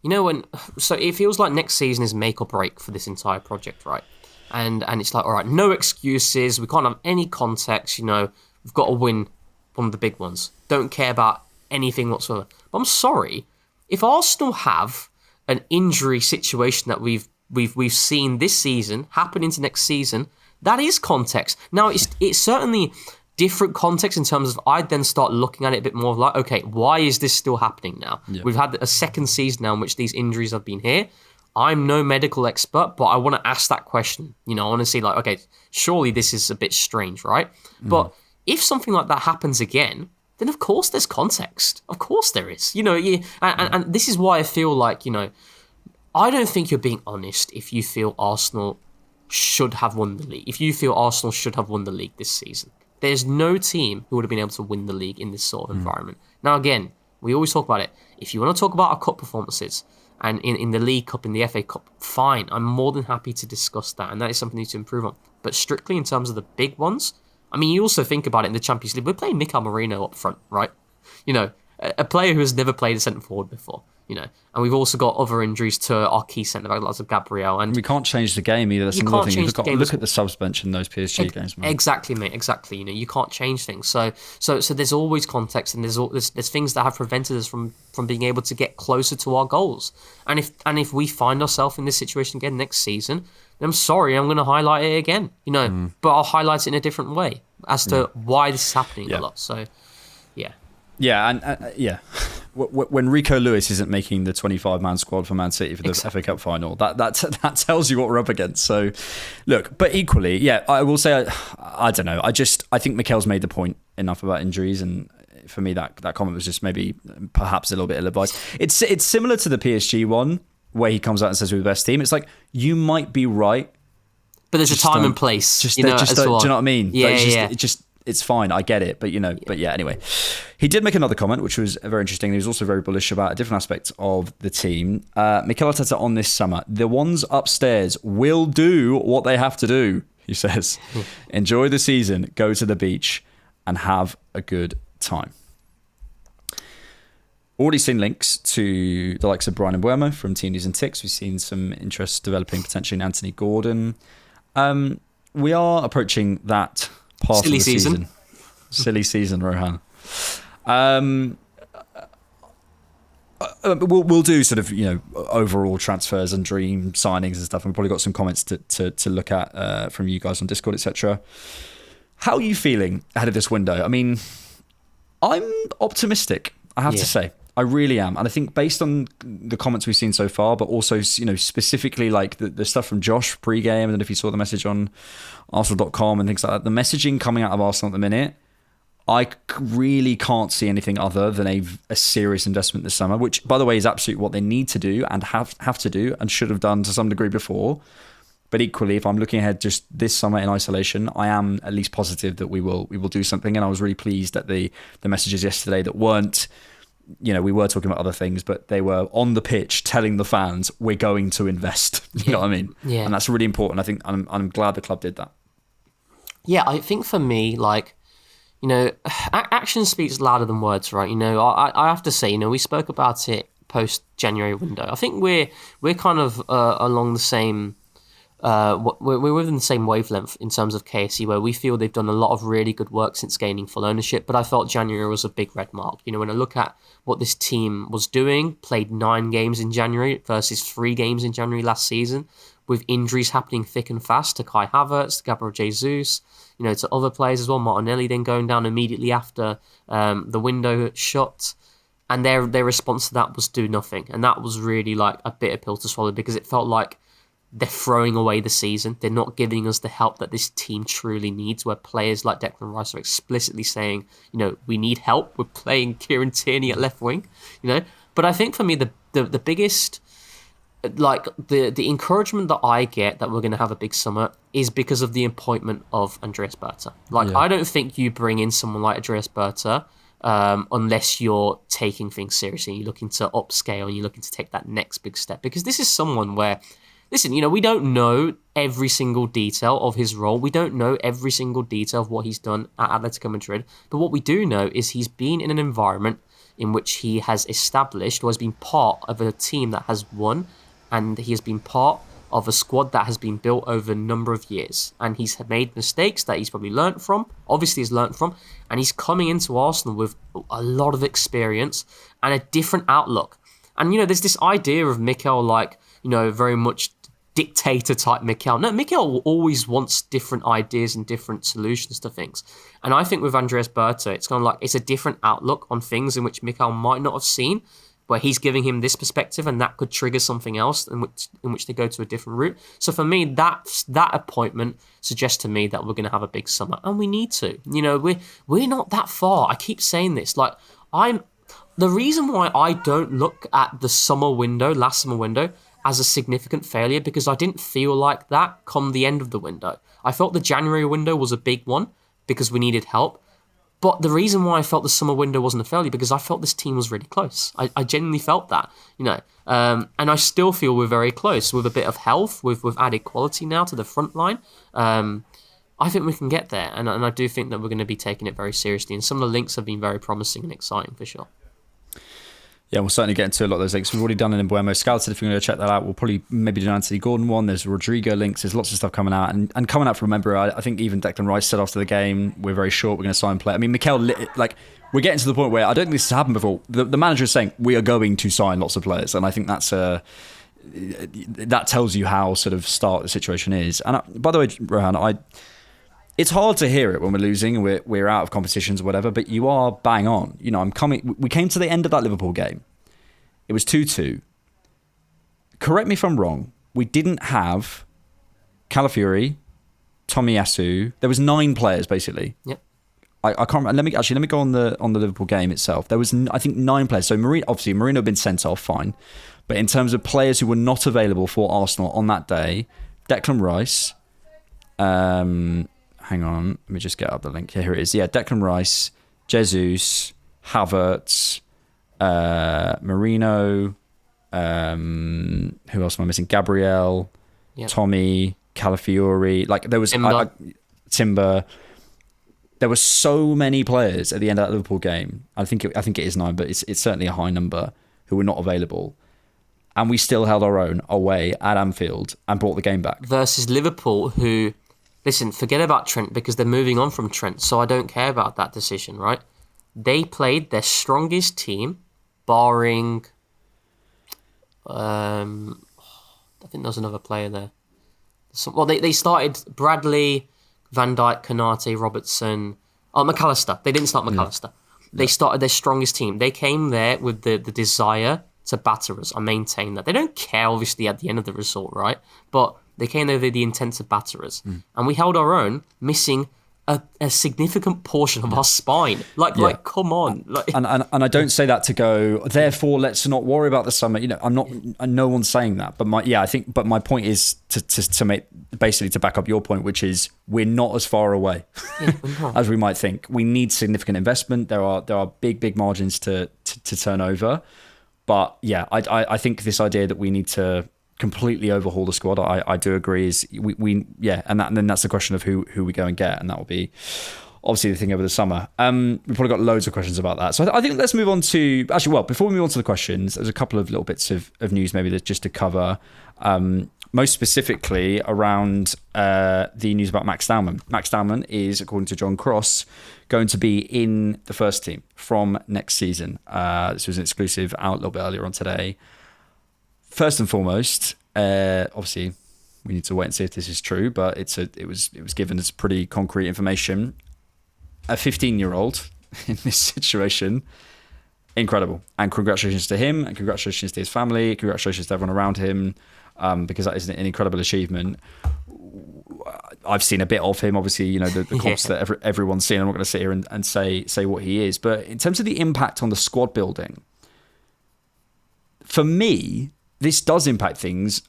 S3: you know, so it feels like next season is make or break for this entire project, right? And it's like, all right, no excuses. We can't have any context. You know, we've got to win one of the big ones. Don't care about anything whatsoever. But I'm sorry, if Arsenal have an injury situation that we've seen this season happen into next season, that is context. Now it's certainly different context in terms of I'd then start looking at it a bit more of like, okay, why is this still happening now? Yeah. We've had a second season now in which these injuries have been here. I'm no medical expert, but I want to ask that question. You know, I want to see like, okay, surely this is a bit strange, right? But if something like that happens again, then of course there's context. Of course there is. You know, and this is why I feel like, you know, I don't think you're being honest if you feel Arsenal should have won the league. If you feel Arsenal should have won the league this season. There's no team who would have been able to win the league in this sort of environment. Now, again, we always talk about it. If you want to talk about our cup performances and in the League Cup, in the FA Cup, fine. I'm more than happy to discuss that, and that is something we need to improve on. But strictly in terms of the big ones, I mean, you also think about it in the Champions League. We're playing Mikel Merino up front, right? You know, a player who has never played a centre forward before. You know, and we've also got other injuries to our key centre back, lots of Gabriel, and
S2: we can't change the game either. That's another thing. Look at the subs bench in those PSG games, man.
S3: Exactly, mate. Exactly. You know, you can't change things. So there's always context, and there's things that have prevented us from being able to get closer to our goals. And if we find ourselves in this situation again next season, then I'm sorry, I'm going to highlight it again. You know, but I'll highlight it in a different way. as to why this is happening
S2: Yeah.
S3: a lot. So, yeah.
S2: Yeah, and when Rico Lewis isn't making the 25-man squad for Man City for the FA Cup final, that tells you what we're up against. So, look, but equally, yeah, I will say, I don't know. I think Mikel's made the point enough about injuries, and for me, that comment was just maybe perhaps a little bit ill-advised. It's similar to the PSG one, where he comes out and says we're the best team. It's like, you might be right,
S3: but there's a time and place.
S2: Do you know what I mean?
S3: Yeah,
S2: It's fine, I get it, but but yeah, anyway. He did make another comment, which was very interesting. He was also very bullish about a different aspect of the team. Mikel Arteta on this summer, the ones upstairs will do what they have to do, he says. Enjoy the season, go to the beach, and have a good time. Already seen links to the likes of Brian Mbuemo from Team News and Ticks. We've seen some interest developing potentially in Anthony Gordon. We are approaching that part
S3: Silly
S2: of the
S3: season.
S2: Silly season, Rohan. We'll do sort of, overall transfers and dream signings and stuff. And we've probably got some comments to look at from you guys on Discord, etc. How are you feeling ahead of this window? I mean, I'm optimistic, I have to say. I really am. And I think based on the comments we've seen so far, but also, specifically like the stuff from Josh pre-game, and then if you saw the message on Arsenal.com and things like that, the messaging coming out of Arsenal at the minute, I really can't see anything other than a serious investment this summer, which, by the way, is absolutely what they need to do and have to do and should have done to some degree before. But equally, if I'm looking ahead just this summer in isolation, I am at least positive that we will do something. And I was really pleased at the messages yesterday that weren't, we were talking about other things, but they were on the pitch telling the fans we're going to invest. You know what I mean?
S3: Yeah.
S2: And that's really important. I think I'm glad the club did that.
S3: Yeah, I think for me, action speaks louder than words, right? I have to say, we spoke about it post January window. I think we're kind of along the same. We're within the same wavelength in terms of KSE, where we feel they've done a lot of really good work since gaining full ownership. But I felt January was a big red mark. When I look at what this team was doing, played 9 games in January versus 3 games in January last season, with injuries happening thick and fast to Kai Havertz, to Gabriel Jesus, to other players as well. Martinelli then going down immediately after the window shut. And their response to that was do nothing. And that was really like a bitter pill to swallow, because it felt like they're throwing away the season. They're not giving us the help that this team truly needs, where players like Declan Rice are explicitly saying, we need help. We're playing Kieran Tierney at left wing, But I think for me, the biggest, the encouragement that I get that we're going to have a big summer is because of the appointment of Andreas Berta. I don't think you bring in someone like Andreas Berta unless you're taking things seriously, you're looking to upscale and you're looking to take that next big step. Because this is someone where, listen, we don't know every single detail of his role. We don't know every single detail of what he's done at Atletico Madrid. But what we do know is he's been in an environment in which he has established or has been part of a team that has won, and he has been part of a squad that has been built over a number of years. And he's made mistakes that he's probably learnt from, and he's coming into Arsenal with a lot of experience and a different outlook. And, there's this idea of Mikel, very much dictator type Mikel. No, Mikel always wants different ideas and different solutions to things. And I think with Andreas Berta, it's kind of like it's a different outlook on things in which Mikel might not have seen, where he's giving him this perspective and that could trigger something else in which they go to a different route. So for me, that appointment suggests to me that we're going to have a big summer, and we need to. We're not that far. I keep saying this. The reason why I don't look at the last summer window, as a significant failure, because I didn't feel like that come the end of the window. I felt the January window was a big one because we needed help. But the reason why I felt the summer window wasn't a failure, because I felt this team was really close. I genuinely felt that, and I still feel we're very close with a bit of health, with added quality now to the front line. I think we can get there, and I do think that we're going to be taking it very seriously. And some of the links have been very promising and exciting for sure.
S2: Yeah, we'll certainly get into a lot of those links. We've already done an Mbuemo Scouted. If you're going to check that out, we'll probably maybe do an Anthony Gordon one. There's Rodrigo links. There's lots of stuff coming out. And coming out from, remember, I think even Declan Rice said after the game, we're very short, we're going to sign play. I mean, Mikel, we're getting to the point where I don't think this has happened before. The manager is saying, we are going to sign lots of players. And I think that tells you how sort of stark the situation is. And by the way, Rohan, it's hard to hear it when we're losing and we're out of competitions or whatever, but you are bang on. You know, we came to the end of that Liverpool game. It was 2-2. Correct me if I'm wrong. We didn't have Calafiori, Tomiyasu. There was 9 players basically.
S3: Yep.
S2: I can't remember. Let me go on the Liverpool game itself. There was, I think, 9 players. So Marino had been sent off, fine. But in terms of players who were not available for Arsenal on that day, Declan Rice. Hang on, let me just get up the link. Here it is. Yeah, Declan Rice, Jesus, Havertz, Marino. Who else am I missing? Gabriel, Tommy, Calafiori. Like there was Timber. There were so many players at the end of that Liverpool game. I think it is 9, but it's certainly a high number who were not available. And we still held our own away at Anfield and brought the game back.
S3: Versus Liverpool, who, listen, forget about Trent because they're moving on from Trent, so I don't care about that decision, right? They played their strongest team, barring... I think there's another player there. They started Bradley, Van Dijk, Konate, Robertson, McAllister. They didn't start McAllister. Yeah. They started their strongest team. They came there with the desire to batter us. I maintain that. They don't care, obviously, at the end of the result, right? But they came there with the intent to batter us. And we held our own, missing a significant portion of our spine. Like, come on. Like,
S2: and I don't say that to go, therefore, let's not worry about the summer. You know, I'm not, no one's saying that. But my point is to make, basically to back up your point, which is we're not as far away as we might think. We need significant investment. There are big margins to turn over. But yeah, I think this idea that we need to completely overhaul the squad, I do agree, is and then that's the question of who we go and get, and that will be obviously the thing over the summer. We've probably got loads of questions about that. So I think let's move on to, actually, well, before we move on to the questions, there's a couple of little bits of news maybe that just to cover, most specifically around the news about Max Dowman. Max Dowman is, according to John Cross, going to be in the first team from next season. This was an exclusive out a little bit earlier on today. First and foremost, obviously, we need to wait and see if this is true, but it was given as pretty concrete information. A 15-year-old in this situation, incredible. And congratulations to him, and congratulations to his family, congratulations to everyone around him, because that is an incredible achievement. I've seen a bit of him, obviously, you know, the comps that everyone's seen. I'm not going to sit here and say what he is. But in terms of the impact on the squad building, for me, this does impact things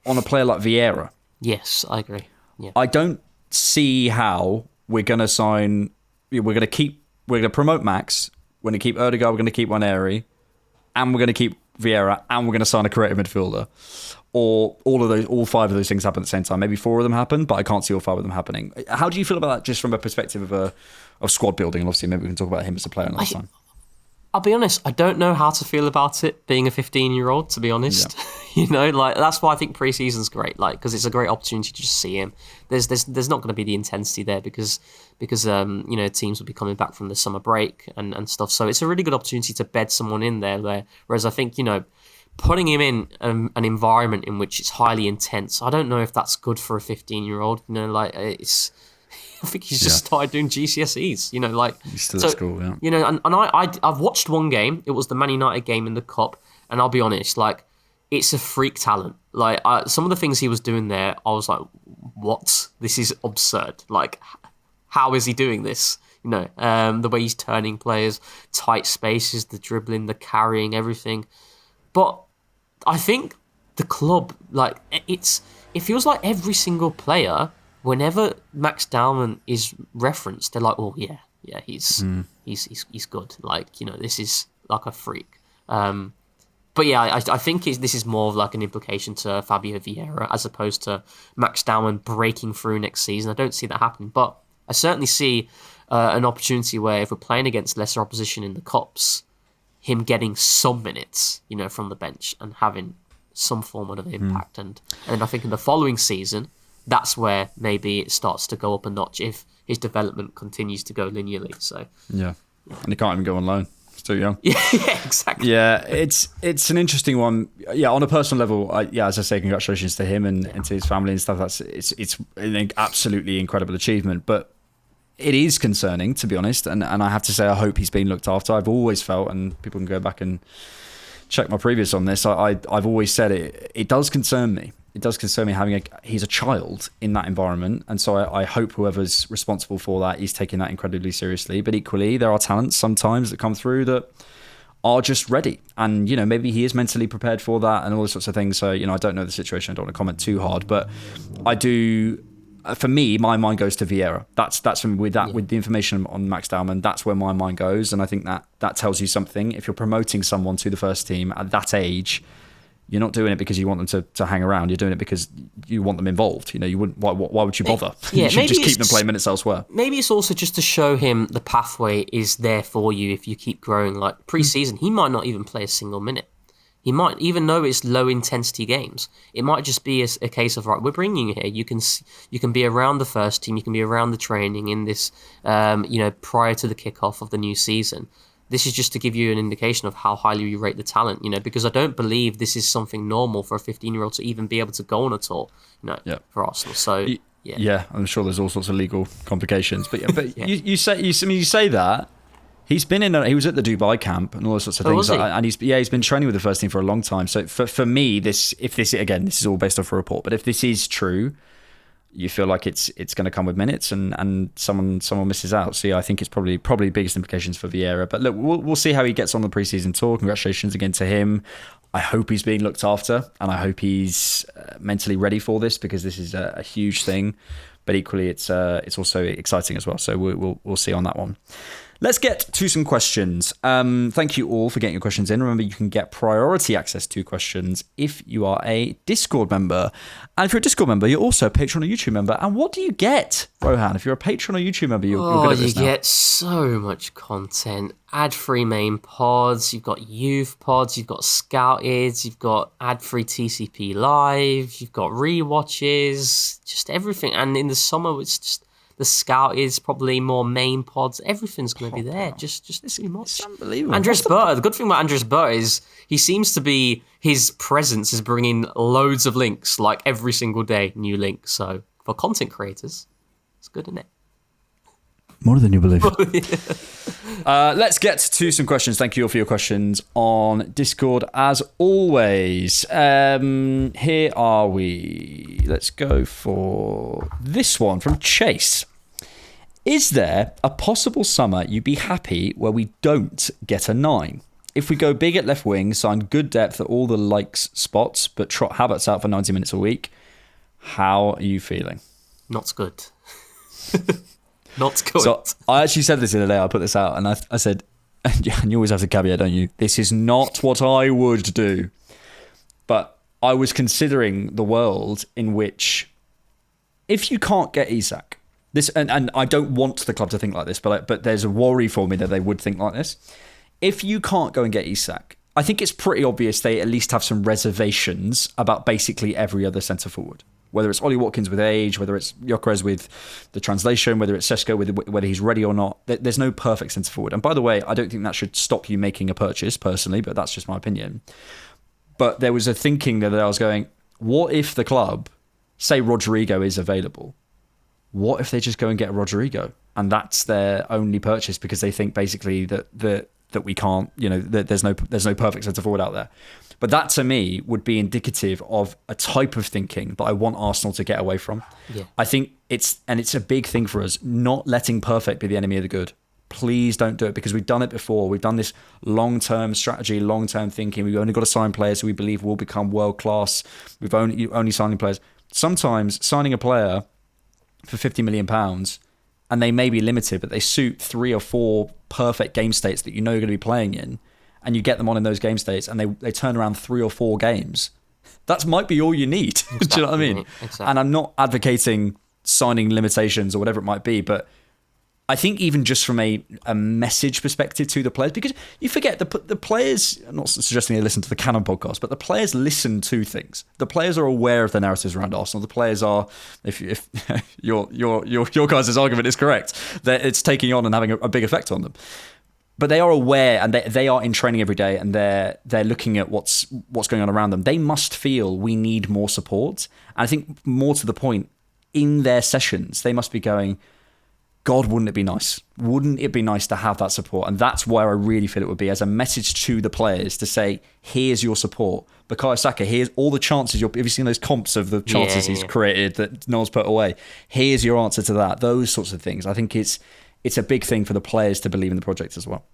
S2: on a player like Vieira.
S3: Yes, I agree. Yeah.
S2: I don't see how we're going to sign... We're going to promote Max, we're going to keep Erdegaard, we're going to keep Waneri, and we're going to keep Vieira, and we're going to sign a creative midfielder. Or all 5 of those things happen at the same time. Maybe 4 of them happen, but I can't see all 5 of them happening. How do you feel about that, just from a perspective of squad building? And obviously, maybe we can talk about him as a player another time.
S3: I'll be honest, I don't know how to feel about it being a 15-year-old, to be honest. Yeah. You know, like, that's why I think pre-season's great, like, because it's a great opportunity to just see him. There's not going to be the intensity there because you know, teams will be coming back from the summer break and stuff. So it's a really good opportunity to bed someone in there. Whereas I think, you know, putting him in an environment in which it's highly intense, I don't know if that's good for a 15-year-old. You know, like, I think he's just started doing GCSEs, you know, like...
S2: He's still at school, yeah.
S3: You know, and I've watched one game. It was the Man United game in the Cup, and I'll be honest, like, it's a freak talent. Like, some of the things he was doing there, I was like, what? This is absurd. Like, how is he doing this? You know, the way he's turning players, tight spaces, the dribbling, the carrying, everything. But I think the club, like, it feels like every single player... Whenever Max Dowman is referenced, they're like, "Oh yeah, he's good." Like, you know, this is like a freak. But yeah, I think this is more of like an implication to Fabio Vieira as opposed to Max Dowman breaking through next season. I don't see that happening, but I certainly see an opportunity where if we're playing against lesser opposition in the Cups, him getting some minutes, you know, from the bench and having some form of impact, and I think in the following season. That's where maybe it starts to go up a notch if his development continues to go linearly. So
S2: yeah. And he can't even go on loan. It's too young.
S3: Yeah, exactly.
S2: Yeah, it's an interesting one. Yeah, on a personal level, as I say, congratulations to him and to his family and stuff. It's an absolutely incredible achievement, but it is concerning, to be honest. And I have to say, I hope he's been looked after. I've always felt, and people can go back and check my previous on this. I've always said it does concern me. It does concern me he's a child in that environment, and so I hope whoever's responsible for that is taking that incredibly seriously. But equally, there are talents sometimes that come through that are just ready, and maybe he is mentally prepared for that and all those sorts of things. So I don't know the situation. I don't want to comment too hard, but I do. For me, my mind goes to Vieira. That's for me, with the information on Max Dowman. That's where my mind goes, and I think that tells you something. If you're promoting someone to the first team at that age, you're not doing it because you want them to hang around. You're doing it because you want them involved. You wouldn't. Why would you bother? You should just keep them playing minutes elsewhere.
S3: Maybe it's also just to show him the pathway is there for you if you keep growing. Like pre-season, he might not even play a single minute. He might, even though it's low-intensity games, it might just be a case of, right, we're bringing you here. You can be around the first team. You can be around the training in this, prior to the kickoff of the new season. This is just to give you an indication of how highly you rate the talent, because I don't believe this is something normal for a 15-year-old to even be able to go on a tour, for Arsenal. So,
S2: yeah, I'm sure there's all sorts of legal complications. But you say that. He's been he was at the Dubai camp and all those sorts of things, and he's been training with the first team for a long time. So for me, this is all based off a report, but if this is true, you feel like it's going to come with minutes and someone misses out. So I think it's probably biggest implications for Vieira. But look, we'll see how he gets on the preseason tour. Congratulations again to him. I hope he's being looked after, and I hope he's mentally ready for this, because this is a huge thing. But equally, it's also exciting as well. So we'll see on that one. Let's get to some questions. Thank you all for getting your questions in. Remember, you can get priority access to questions if you are a Discord member. And if you're a Discord member, you're also a Patreon or YouTube member. And what do you get, Rohan? If you're a Patreon or YouTube member, you're good at this now.
S3: You get so much content. Ad-free main pods, you've got youth pods, you've got Scouted, you've got ad-free TCP Live, you've got rewatches, just everything. And in the summer, it's just... The Scout is probably more main pods. Everything's going to be there. Just too much.
S2: It's unbelievable.
S3: Andres Burr. The good thing about Andres Burr is he seems to be, his presence is bringing loads of links, like every single day, new links. So for content creators, it's good, isn't it?
S2: More than you believe. Let's get to some questions. Thank you all for your questions on Discord, as always. Here are we. Let's go for this one from Chase. Is there a possible summer you'd be happy where we don't get a 9? If we go big at left wing, sign good depth at all the likes spots, but trot Havertz out for 90 minutes a week, how are you feeling?
S3: Not good. Not good.
S2: So I actually said this the other day. I put this out and I said, and you always have to caveat, don't you? This is not what I would do. But I was considering the world in which, if you can't get Isak, this, and I don't want the club to think like this, but there's a worry for me that they would think like this. If you can't go and get Isak, I think it's pretty obvious they at least have some reservations about basically every other centre forward. Whether it's Ollie Watkins with age, whether it's Gyökeres with the translation, whether it's Sesko with whether he's ready or not, there's no perfect centre forward. And by the way, I don't think that should stop you making a purchase personally, but that's just my opinion. But there was a thinking that I was going, what if the club, say Rodrigo is available, what if they just go and get Rodrigo and that's their only purchase because they think basically that we can't, that there's no perfect centre forward out there. But that to me would be indicative of a type of thinking that I want Arsenal to get away from. Yeah. I think it's a big thing for us, not letting perfect be the enemy of the good. Please don't do it, because we've done it before. We've done this long-term strategy, long-term thinking. We've only got to sign players who we believe will become world-class. We've only signing players. Sometimes signing a player for £50 million and they may be limited, but they suit 3 or 4 perfect game states that you're going to be playing in, and you get them on in those game states and they turn around 3 or 4 games. That might be all you need. Exactly. Do you know what I mean? Exactly. And I'm not advocating signing limitations or whatever it might be, but I think even just from a message perspective to the players, because you forget the players, I'm not suggesting they listen to the Cannon podcast, but the players listen to things. The players are aware of the narratives around Arsenal. The players are, if your guys' argument is correct, that it's taking on and having a big effect on them. but they are aware, and they are in training every day, and they're looking at what's going on around them. They must feel we need more support. And I think more to the point, in their sessions, they must be going, God, wouldn't it be nice? Wouldn't it be nice to have that support? And that's where I really feel it would be, as a message to the players to say, here's your support. Bukayo Saka, here's all the chances. Have you seen those comps of the chances he's created that no one's put away? Here's your answer to that. Those sorts of things. I think it's a big thing for the players to believe in the project as well.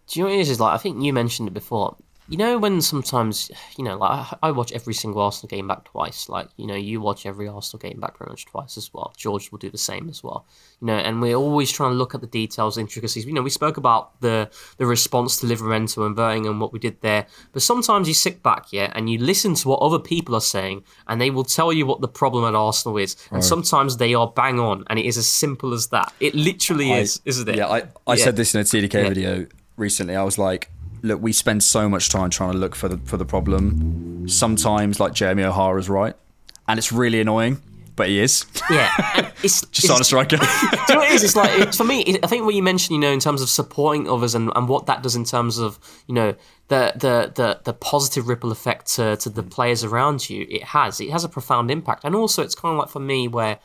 S3: Do you know what it is? Like, I think you mentioned it before. You know, when sometimes, like I watch every single Arsenal game back twice. Like, you watch every Arsenal game back pretty much twice as well. George will do the same as well. And we're always trying to look at the details, intricacies. We spoke about the response to Livramento and Verting and what we did there. But sometimes you sit back, and you listen to what other people are saying, and they will tell you what the problem at Arsenal is. And sometimes they are bang on, and it is as simple as that. It literally is, isn't it?
S2: Yeah, I said this in a TDK video recently. I was like, look, we spend so much time trying to look for the problem. Sometimes, like, Jeremy O'Hara's right, and it's really annoying, but he is.
S3: Yeah, and
S2: just on a striker.
S3: Do you know what it is? It's like, for me, I think what you mentioned, in terms of supporting others and what that does in terms of, the positive ripple effect to the players around you. It has a profound impact, and also it's kind of like for me where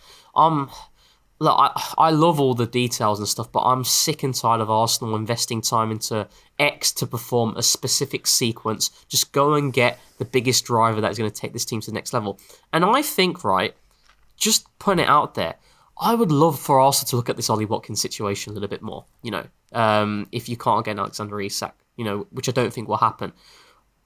S3: look, I love all the details and stuff, but I'm sick and tired of Arsenal investing time into X to perform a specific sequence. Just go and get the biggest driver that is going to take this team to the next level. And I think, right, just putting it out there, I would love for Arsenal to look at this Ollie Watkins situation a little bit more. If you can't get Alexander Isak, which I don't think will happen.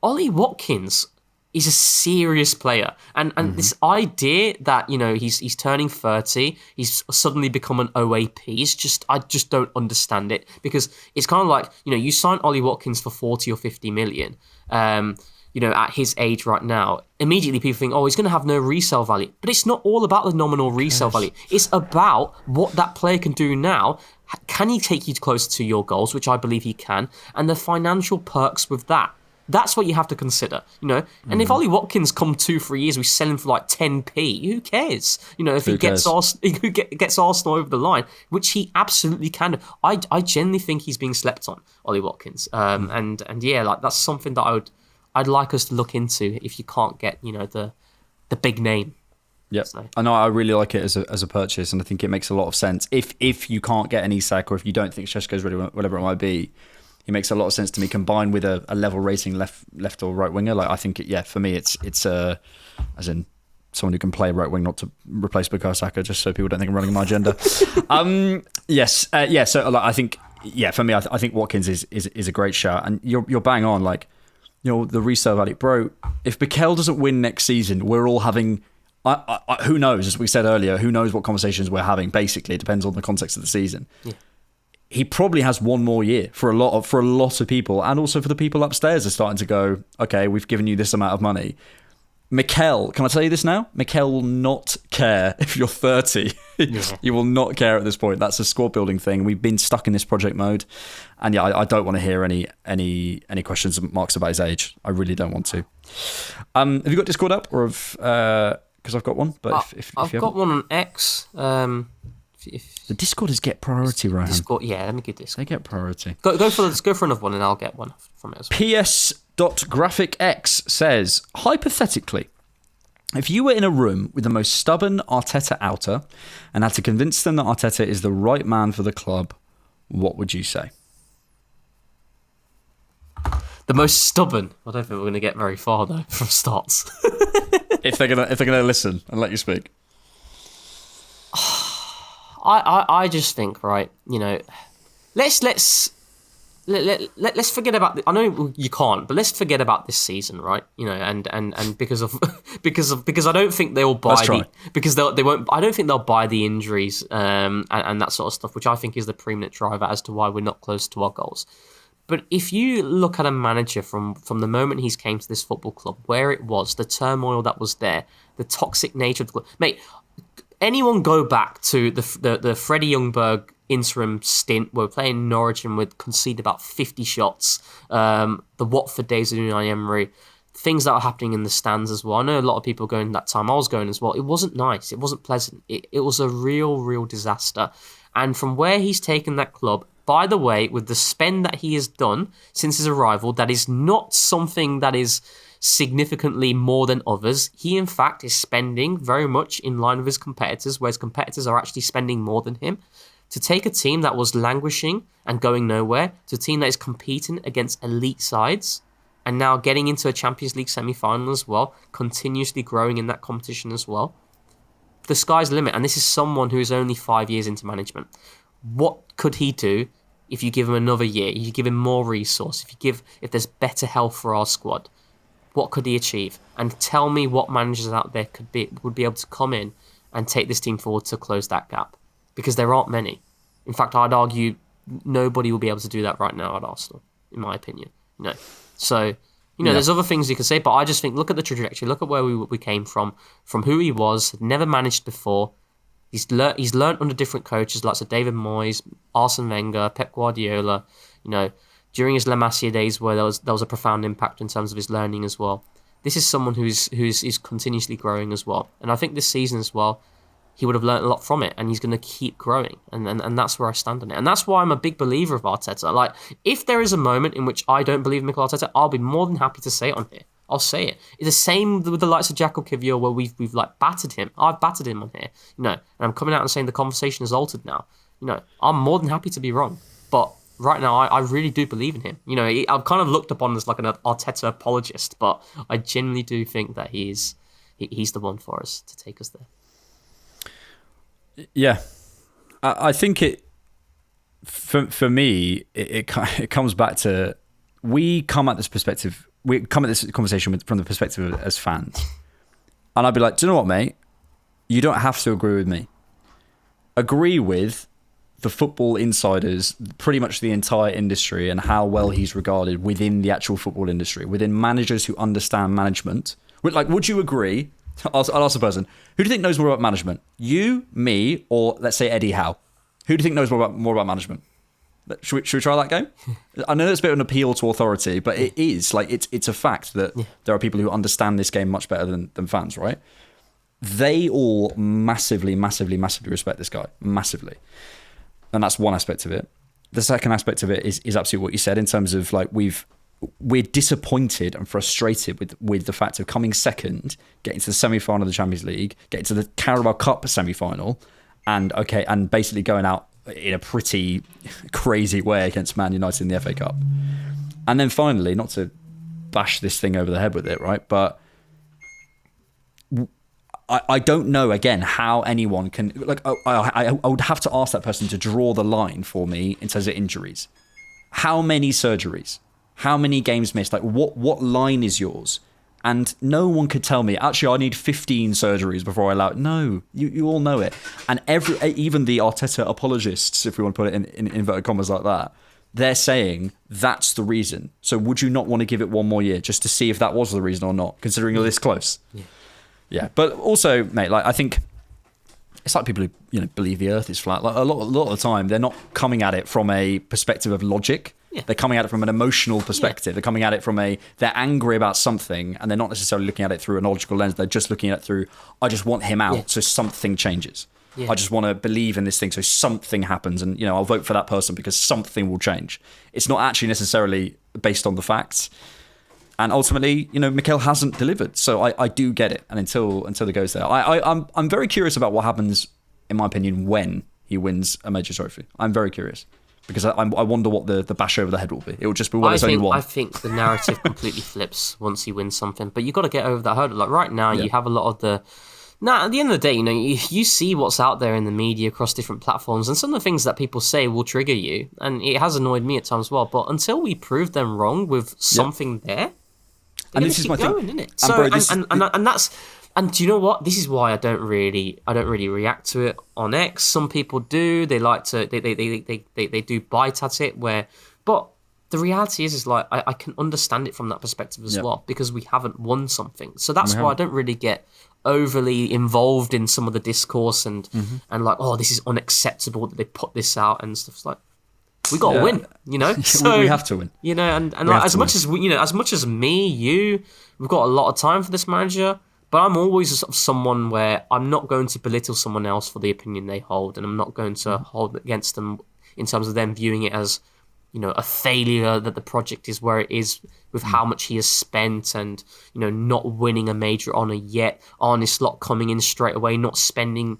S3: Ollie Watkins is a serious player, and this idea that he's turning 30, he's suddenly become an OAP. I just don't understand it, because it's kind of like you sign Ollie Watkins for 40 or 50 million. At his age right now, immediately people think, oh, he's going to have no resale value. But it's not all about the nominal resale value. It's about what that player can do now. Can he take you closer to your goals, which I believe he can, and the financial perks with that. That's what you have to consider, And if Ollie Watkins come 2-3 years, we sell him for like 10p. Who cares? If he gets Arsenal over the line, which he absolutely can do. I genuinely think he's being slept on, Ollie Watkins. And like that's something that I'd like us to look into if you can't get the big name.
S2: Yeah, so. I know. I really like it as a purchase, and I think it makes a lot of sense. If you can't get an Isak, or if you don't think Šeško's ready, whatever it might be. It makes a lot of sense to me, combined with a level rating left or right winger. Like, I think, for me, it's as in someone who can play right wing, not to replace Bukayo Saka, just so people don't think I'm running my agenda. So like, I think, for me, I think Watkins is a great shout, and you're bang on. Like, the resale value, bro. If Mikel doesn't win next season, we're all having. Who knows? As we said earlier, who knows what conversations we're having? Basically, it depends on the context of the season. Yeah. He probably has one more year for a lot of people, and also for the people upstairs are starting to go, okay, we've given you this amount of money. Mikel, can I tell you this now? Mikel will not care if you're 30. Yeah. He will not care at this point. That's a squad building thing. We've been stuck in this project mode, and I don't want to hear any questions and marks about his age. I really don't want to. Have you got Discord up, or because I've got one? But if
S3: I've got one on X.
S2: The Discord is get priority, right?
S3: Discord, let me get this.
S2: They get priority.
S3: Go for another one, and I'll get one from it as well.
S2: PS.GraphicX says, hypothetically, if you were in a room with the most stubborn Arteta outer and had to convince them that Arteta is the right man for the club, what would you say?
S3: The most stubborn. I don't think we're going to get very far though from starts.
S2: if they're gonna listen and let you speak.
S3: I just think, right, let's forget about I know you can't, but let's forget about this season, right? And because I don't think they'll buy they won't. I don't think they'll buy the injuries and that sort of stuff, which I think is the preeminent driver as to why we're not close to our goals. But if you look at a manager from the moment he's came to this football club, where it was, the turmoil that was there, the toxic nature of the club, mate. Anyone go back to the Freddie Ljungberg interim stint where we're playing Norwich and we'd concede about 50 shots, the Watford days of Unai Emery, things that are happening in the stands as well. I know a lot of people going that time. I was going as well. It wasn't nice. It wasn't pleasant. It was a real disaster. And from where he's taken that club, by the way, with the spend that he has done since his arrival, that is not something that is significantly more than others. He, in fact, is spending very much in line with his competitors, whereas competitors are actually spending more than him. To take a team that was languishing and going nowhere to a team that is competing against elite sides and now getting into a Champions League semi-final as well, continuously growing in that competition as well. The sky's the limit, and this is someone who is only 5 years into management. What could he do if you give him another year, if you give him more resource, if there's better health for our squad? What could he achieve? And tell me what managers out there would be able to come in and take this team forward to close that gap. Because there aren't many. In fact, I'd argue nobody will be able to do that right now at Arsenal, in my opinion. So, there's other things you could say, but I just think, look at the trajectory, look at where we came from who he was, had never managed before. He's learned under different coaches, like David Moyes, Arsene Wenger, Pep Guardiola. During his La Masia days, where there was a profound impact in terms of his learning as well. This is someone who's continuously growing as well, and I think this season as well, he would have learned a lot from it, and he's going to keep growing, and that's where I stand on it, and that's why I'm a big believer of Arteta. Like, if there is a moment in which I don't believe in Mikel Arteta, I'll be more than happy to say it on here. I'll say it. It's the same with the likes of Jackal Kivior, where we've like battered him. I've battered him on here, and I'm coming out and saying the conversation has altered now. I'm more than happy to be wrong, but right now I really do believe in him. I'm kind of looked upon as like an Arteta apologist, but I genuinely do think that he's the one for us to take us there.
S2: Yeah, I think for me, it comes back to, we come at this conversation from the perspective as fans. And I'd be like, do you know what, mate? You don't have to agree with me. Agree with the football insiders, pretty much the entire industry, and how well he's regarded within the actual football industry, within managers who understand management. Would you agree? I'll ask the person, who do you think knows more about management? You, me, or let's say Eddie Howe? Who do you think knows more about management? Should we try that game? I know it's a bit of an appeal to authority, but it is it's a fact that there are people who understand this game much better than fans, right? They all massively, massively, massively respect this guy, massively, and that's one aspect of it. The second aspect of it is absolutely what you said in terms of like we're disappointed and frustrated with the fact of coming second, getting to the semi-final of the Champions League, getting to the Carabao Cup semi-final, and basically going out in a pretty crazy way against Man United in the FA Cup. And then finally, not to bash this thing over the head with it, right? But I don't know, again, how anyone can... I would have to ask that person to draw the line for me in terms of injuries. How many surgeries? How many games missed? Like, what line is yours? And no one could tell me, actually, I need 15 surgeries before I allow it. No, you all know it. And even the Arteta apologists, if we want to put it in inverted commas like that, they're saying that's the reason. So would you not want to give it one more year just to see if that was the reason or not, considering you're this close? Yeah. But also, mate, like, I think it's like people who believe the earth is flat. Like, a lot of the time, they're not coming at it from a perspective of logic. Yeah. They're coming at it from an emotional perspective. Yeah. They're coming at it from they're angry about something, and they're not necessarily looking at it through a logical lens. They're just looking at it through, I just want him out so something changes. Yeah. I just want to believe in this thing so something happens, and I'll vote for that person because something will change. It's not actually necessarily based on the facts. And ultimately, Mikel hasn't delivered. So I do get it. And until it goes there, I'm very curious about what happens, in my opinion, when he wins a major trophy. I'm very curious. Because I wonder what the bash over the head will be. It will just be it's only one.
S3: I think the narrative completely flips once he wins something. But you've got to get over that hurdle. Like right now, you have a lot of the... Now, at the end of the day, you see what's out there in the media across different platforms, and some of the things that people say will trigger you. And it has annoyed me at times as well. But until we prove them wrong with something there,
S2: and this is my
S3: going,
S2: thing,
S3: isn't it? So, and that's... And do you know what? This is why I don't really react to it on X. Some people do. They like to. They do bite at it. But the reality is like I can understand it from that perspective as well, because we haven't won something. So that's why I don't really get overly involved in some of the discourse and like, oh, this is unacceptable that they put this out and stuff. It's like, we got to win, So
S2: we have to win,
S3: and like, as much as as much as me, we've got a lot of time for this manager. But I'm always someone where I'm not going to belittle someone else for the opinion they hold, and I'm not going to hold against them in terms of them viewing it as, a failure, that the project is where it is with how much he has spent and, not winning a major honour yet. Arne Slot coming in straight away, not spending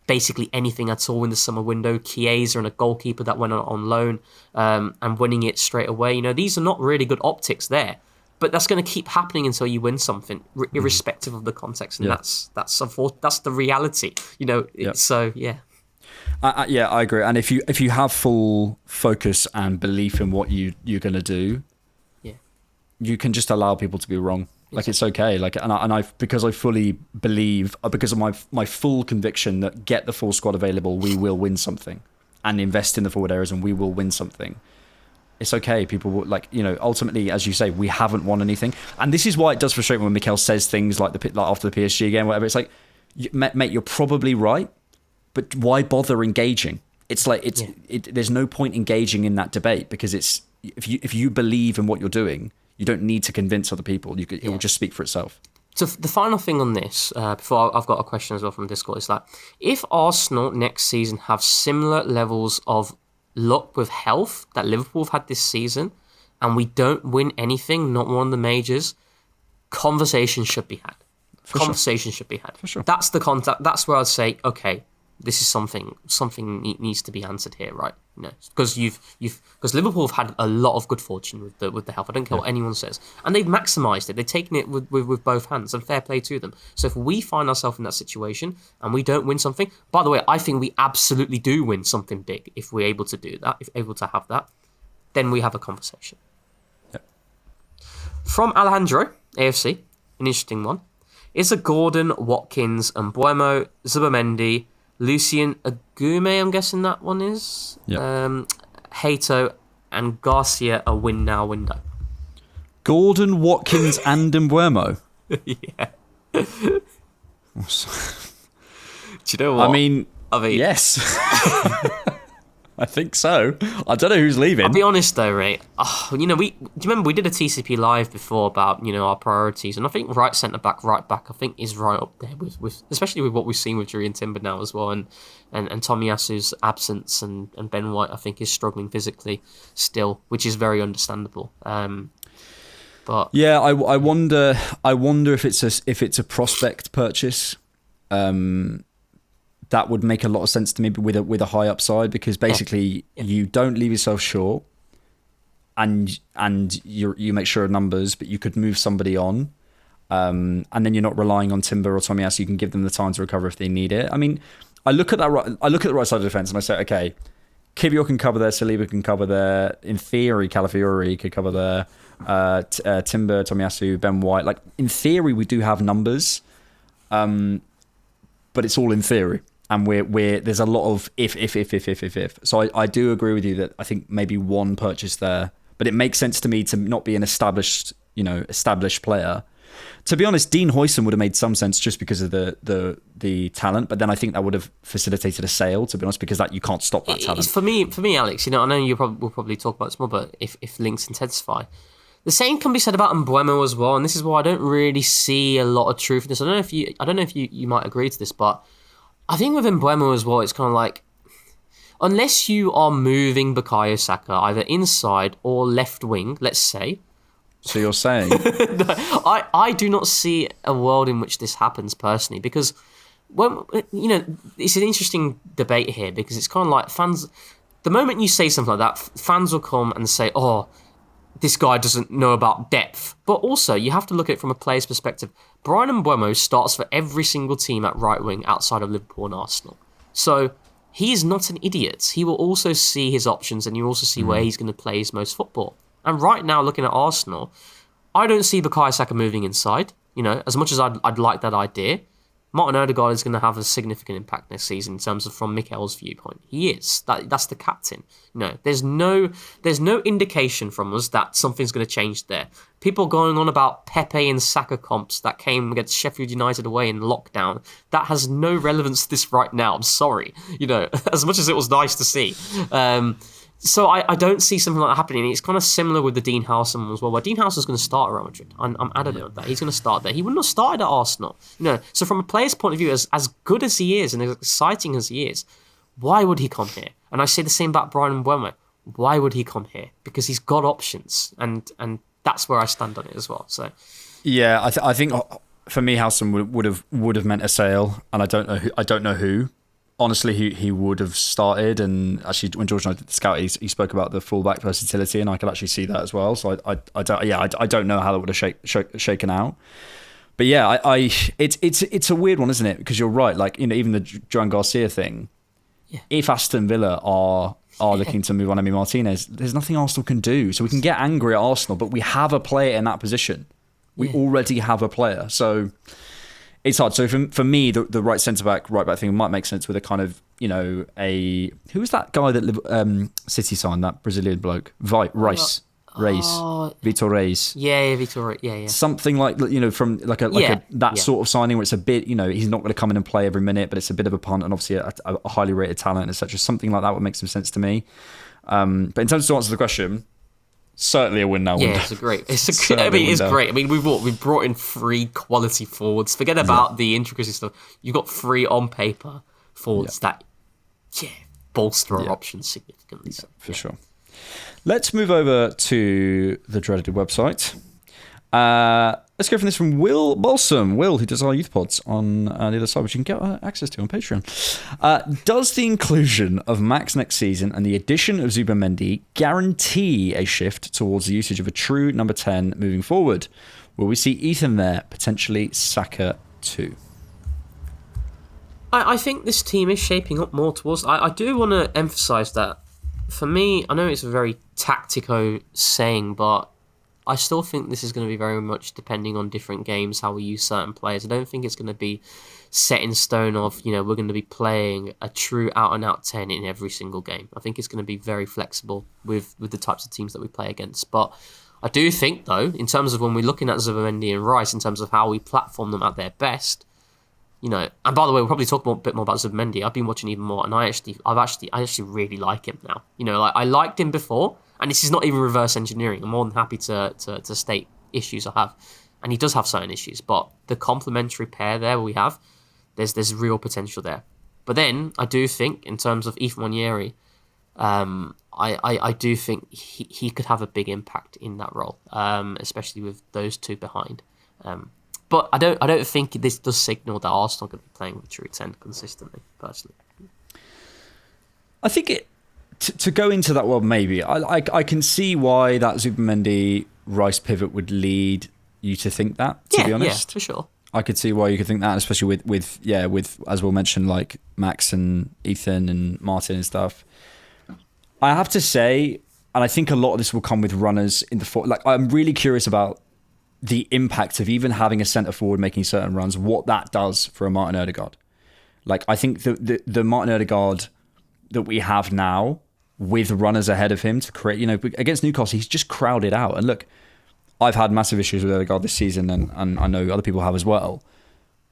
S3: basically anything at all in the summer window. Chiesa and a goalkeeper that went on loan and winning it straight away. These are not really good optics there. But that's going to keep happening until you win something, irrespective of the context, and that's the reality, So
S2: I agree. And if you have full focus and belief in what you're going to do, you can just allow people to be wrong. Like, it's okay. Like, and I because I fully believe, because of my full conviction that get the full squad available, we will win something, and invest in the forward areas, and we will win something. It's okay. People will, ultimately, as you say, we haven't won anything. And this is why it does frustrate me when Mikel says things like after the PSG game, whatever. It's like, mate, you're probably right, but why bother engaging? It's like, there's no point engaging in that debate, because it's, if you believe in what you're doing, you don't need to convince other people. It will just speak for itself.
S3: So the final thing on this, before I've got a question as well from Discord, is that if Arsenal next season have similar levels of luck with health that Liverpool have had this season, and we don't win anything, not one of the majors, conversation should be had. Should be had.
S2: For sure.
S3: That's the contact. That's where I'd say, okay, this is something needs to be answered here, right? Because because Liverpool have had a lot of good fortune with the health. I don't care what anyone says, and they've maximised it. They've taken it with both hands, and fair play to them. So if we find ourselves in that situation and we don't win something, by the way, I think we absolutely do win something big if we're able to do that, if able to have that, then we have a conversation.
S2: Yep. From
S3: Alejandro AFC, an interesting one. Is a Gordon, Watkins, and Mbeumo, Zubimendi, Lucien Agume, I'm guessing that one is.
S2: Yep.
S3: Hato and Garcia a win now window.
S2: Gordon, Watkins, and Mbeumo.
S3: Yeah. Do you know what?
S2: I mean yes. I think so. I don't know who's leaving.
S3: I'll be honest though, right? Do you remember we did a TCP live before about our priorities, and I think right centre back, right back, I think is right up there with especially with what we've seen with Jurriën Timber now as well, and Tomiyasu's absence and Ben White I think is struggling physically still, which is very understandable. But
S2: yeah, I wonder if it's a prospect purchase. That would make a lot of sense to me with a high upside, because basically you don't leave yourself short, and you make sure of numbers, but you could move somebody on, and then you're not relying on Timber or Tomiyasu. You can give them the time to recover if they need it. I mean, I look at the right side of the defence and I say, okay, Kivior can cover there, Saliba can cover there. In theory, Calafiori could cover there. Timber, Tomiyasu, Ben White. Like, in theory, we do have numbers, but it's all in theory. And we're there's a lot of if. So I do agree with you that I think maybe one purchase there, but it makes sense to me to not be an established player. To be honest, Dean Huijsen would have made some sense just because of the talent, but then I think that would have facilitated a sale, to be honest, because that you can't stop that talent.
S3: For me, Alex, I know we'll probably talk about this more, but if links intensify, the same can be said about Mbeumo as well, and this is why I don't really see a lot of truth in this. I don't know if you might agree to this, but I think with Mbeumo as well, it's kind of like, unless you are moving Bukayo Saka either inside or left wing, let's say.
S2: So you're saying?
S3: I do not see a world in which this happens personally, because it's an interesting debate here, because it's kind of like fans. The moment you say something like that, fans will come and say, "Oh, this guy doesn't know about depth." But also, you have to look at it from a player's perspective. Bryan Mbeumo starts for every single team at right wing outside of Liverpool and Arsenal. So he is not an idiot. He will also see his options, and you also see where he's going to play his most football. And right now, looking at Arsenal, I don't see Bukayo Saka moving inside. As much as I'd like that idea, Martin Odegaard is going to have a significant impact next season in terms of from Mikel's viewpoint. He is. That's the captain. There's no indication from us that something's going to change there. People going on about Pepe and Saka comps that came against Sheffield United away in lockdown, that has no relevance to this right now. I'm sorry. As much as it was nice to see. So I don't see something like that happening. It's kind of similar with the Dean Howson one as well, where Dean Howson's going to start at Real Madrid. I'm adamant on that. He's going to start there. He wouldn't have started at Arsenal. So from a player's point of view, as good as he is and as exciting as he is, why would he come here? And I say the same about Brian Mbeumo. Why would he come here? Because he's got options, and that's where I stand on it as well. So,
S2: yeah, I think for me, Howson would have meant a sale, and I don't know who. Honestly, he would have started, and actually, when George and I did the scout, he spoke about the fullback versatility, and I could actually see that as well. So I don't know how that would have shaken out. But yeah, it's a weird one, isn't it? Because you're right. Like, even the Joan Garcia thing.
S3: Yeah.
S2: If Aston Villa are looking to move on Emi Martinez, there's nothing Arsenal can do. So we can get angry at Arsenal, but we have a player in that position. We already have a player, so it's hard. So for me, the right centre back, right back thing might make sense with a kind of who was that guy that City signed, that Brazilian bloke, Reis. Vitor Reis.
S3: Yeah, Vitor Reis. Yeah.
S2: Something like, from that sort of signing where it's a bit, he's not going to come in and play every minute, but it's a bit of a punt and obviously a highly rated talent, etc. Something like that would make some sense to me. But in terms of to answer the question, certainly a win now.
S3: Yeah, it's great. It's great. I mean, we've brought in 3 quality forwards. Forget about the intricacy stuff. You've got 3 on paper forwards that bolster our options significantly. So,
S2: for sure. Let's move over to the dreaded website. Let's go from this from Will Balsam. Will, who does our youth pods on the other side, which you can get access to on Patreon. Does the inclusion of Max next season and the addition of Zubimendi guarantee a shift towards the usage of a true number 10 moving forward? Will we see Ethan there, potentially Saka too?
S3: I think this team is shaping up more towards... I do want to emphasise that. For me, I know it's a very tactical saying, but I still think this is going to be very much depending on different games, how we use certain players. I don't think it's going to be set in stone of, we're going to be playing a true out-and-out 10 in every single game. I think it's going to be very flexible with the types of teams that we play against. But I do think, though, in terms of when we're looking at Zubimendi and Rice, in terms of how we platform them at their best, and by the way, we'll probably talk a bit more about Zubimendi. I've been watching even more, and I actually really like him now. I liked him before, and this is not even reverse engineering. I'm more than happy to state issues I have, and he does have certain issues. But the complementary pair there we have, there's real potential there. But then I do think, in terms of Ethan Nwaneri, I do think he could have a big impact in that role, especially with those 2 behind. But I don't think this does signal that Arsenal are going to be playing with true 10 consistently, personally.
S2: I think to go into that world, maybe. I can see why that Zubimendi Rice pivot would lead you to think that, to be honest.
S3: Yeah, for sure.
S2: I could see why you could think that, especially with as we'll mention, like Max and Ethan and Martin and stuff. I have to say, and I think a lot of this will come with runners in the forward. Like, I'm really curious about the impact of even having a centre forward making certain runs, what that does for a Martin Odegaard. Like, I think the Martin Odegaard that we have now, with runners ahead of him to create, against Newcastle, he's just crowded out. And look, I've had massive issues with Odegaard this season, and I know other people have as well.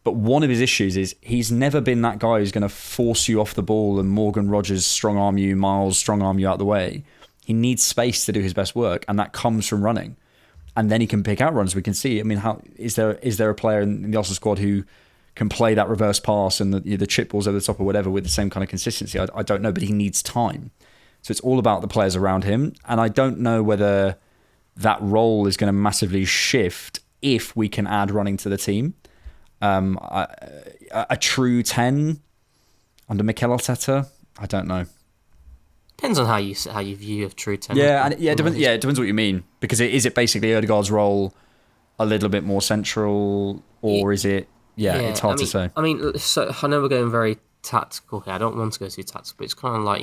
S2: But one of his issues is he's never been that guy who's going to force you off the ball and Morgan Rogers strong arm you, Miles strong arm you out the way. He needs space to do his best work, and that comes from running. And then he can pick out runs. We can see. I mean, how is there a player in the Arsenal squad who can play that reverse pass and the chip balls over the top or whatever with the same kind of consistency? I don't know, but he needs time. So it's all about the players around him. And I don't know whether that role is going to massively shift if we can add running to the team. A true 10 under Mikel Arteta, I don't know.
S3: Depends on how you view a true 10.
S2: It depends what you mean. Because is it basically Odegaard's role a little bit more central, or is it? Yeah, it's hard to say.
S3: I mean, so I know we're going very tactical here. I don't want to go too tactical, but it's kind of like,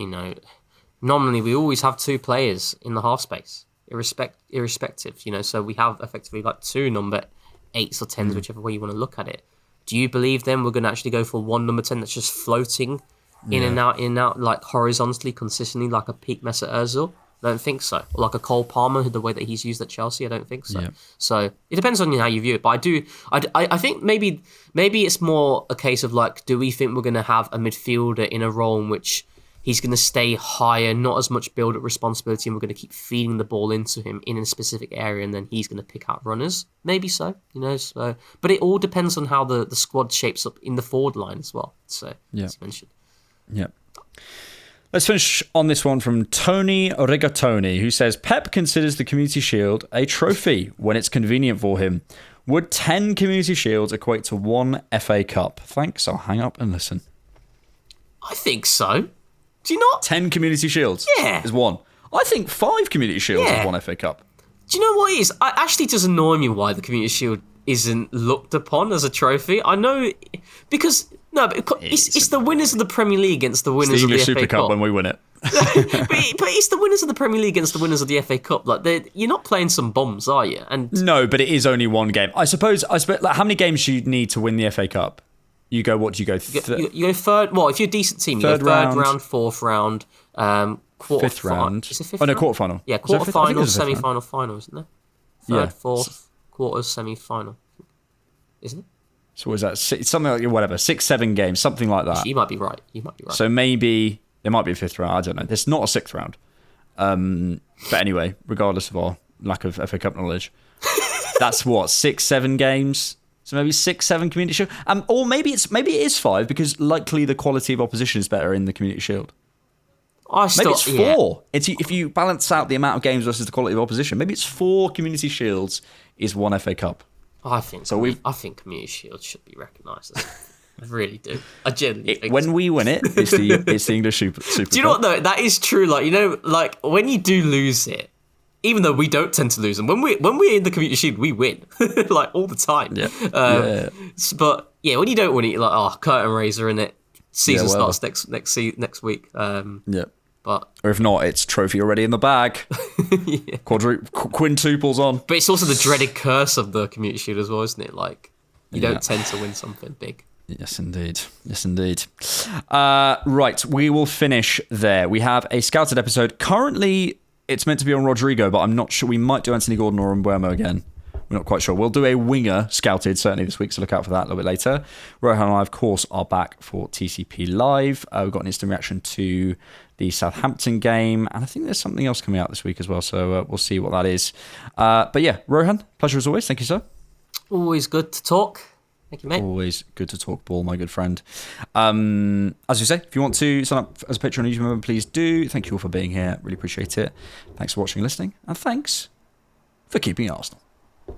S3: normally we always have 2 players in the half space, irrespective. So we have effectively like 2 number 8s or 10s, whichever way you want to look at it. Do you believe then we're going to actually go for 1 number 10 that's just floating in and out, like horizontally, consistently, like a peak Mesut Ozil? I don't think so. Or like a Cole Palmer, the way that he's used at Chelsea, I don't think so. Yeah. So it depends on how you view it. But I think maybe it's more a case of like, do we think we're going to have a midfielder in a role in which he's going to stay higher, not as much build-up responsibility, and we're going to keep feeding the ball into him in a specific area, and then he's going to pick out runners? Maybe so, So, but it all depends on how the squad shapes up in the forward line as well. So, as you mentioned.
S2: Yeah. Let's finish on this one from Tony Rigatoni, who says, Pep considers the Community Shield a trophy when it's convenient for him. Would 10 Community Shields equate to 1 FA Cup? Thanks, I'll hang up and listen.
S3: I think so. Do you not?
S2: 10 Community Shields is 1. I think 5 Community Shields is 1 FA Cup.
S3: Do you know what it is? It actually does annoy me why the Community Shield isn't looked upon as a trophy. I know, because... No, but it's the winners of the Premier League against the winners of the FA
S2: Super Cup
S3: Cup
S2: when we win it.
S3: but it's the winners of the Premier League against the winners of the FA Cup. Like, you're not playing some bombs, are you? And
S2: no, but it is only one game. I suppose like, how many games do you need to win the FA Cup? You go, what do you go?
S3: You go third. Well, if you're a decent team, you go third round, fourth round,
S2: fifth round.
S3: Is it fifth?
S2: Oh no, quarterfinal.
S3: Yeah, quarterfinal, semi-final, final, isn't there? Third, fourth, quarters, semi-final, isn't it?
S2: So was that something like whatever 6-7 games, something like that?
S3: You might be right.
S2: So maybe there might be a 5th round. I don't know. There's not a 6th round. But anyway, regardless of our lack of FA Cup knowledge, that's what 6-7 games. So maybe 6-7 Community Shield, or maybe it is 5 because likely the quality of opposition is better in the Community Shield. Maybe it's 4.
S3: Yeah.
S2: It's if you balance out the amount of games versus the quality of opposition. Maybe it's 4 Community Shields is 1 FA Cup.
S3: I think Community Shield should be recognised. I really do. I genuinely think
S2: when we win it, it's the English Super
S3: Do you know what though? That is true. Like, you know, like when you do lose it, even though we don't tend to lose them, when we're in the Community Shield, we win like all the time.
S2: Yeah.
S3: But yeah, when you don't win it, you're like, curtain raiser, in it. Season starts next week.
S2: Yeah.
S3: But
S2: or if not, it's trophy already in the bag. Quintuples on.
S3: But it's also the dreaded curse of the Community Shield as well, isn't it? Like, you don't tend to win something big.
S2: Yes, indeed. Right, we will finish there. We have a scouted episode. Currently, it's meant to be on Rodrigo, but I'm not sure. We might do Anthony Gordon or Mbuemo again. We're not quite sure. We'll do a winger scouted certainly this week, so look out for that a little bit later. Rohan and I, of course, are back for TCP Live. We've got an instant reaction to the Southampton game, and I think there's something else coming out this week as well, so we'll see what that is. But yeah, Rohan, pleasure as always. Thank you, sir.
S3: Always good to talk. Thank you, mate.
S2: Always good to talk ball, my good friend. As you say, if you want to sign up as a Patreon YouTube member, please do. Thank you all for being here. Really appreciate it. Thanks for watching and listening, and thanks for keeping it Arsenal.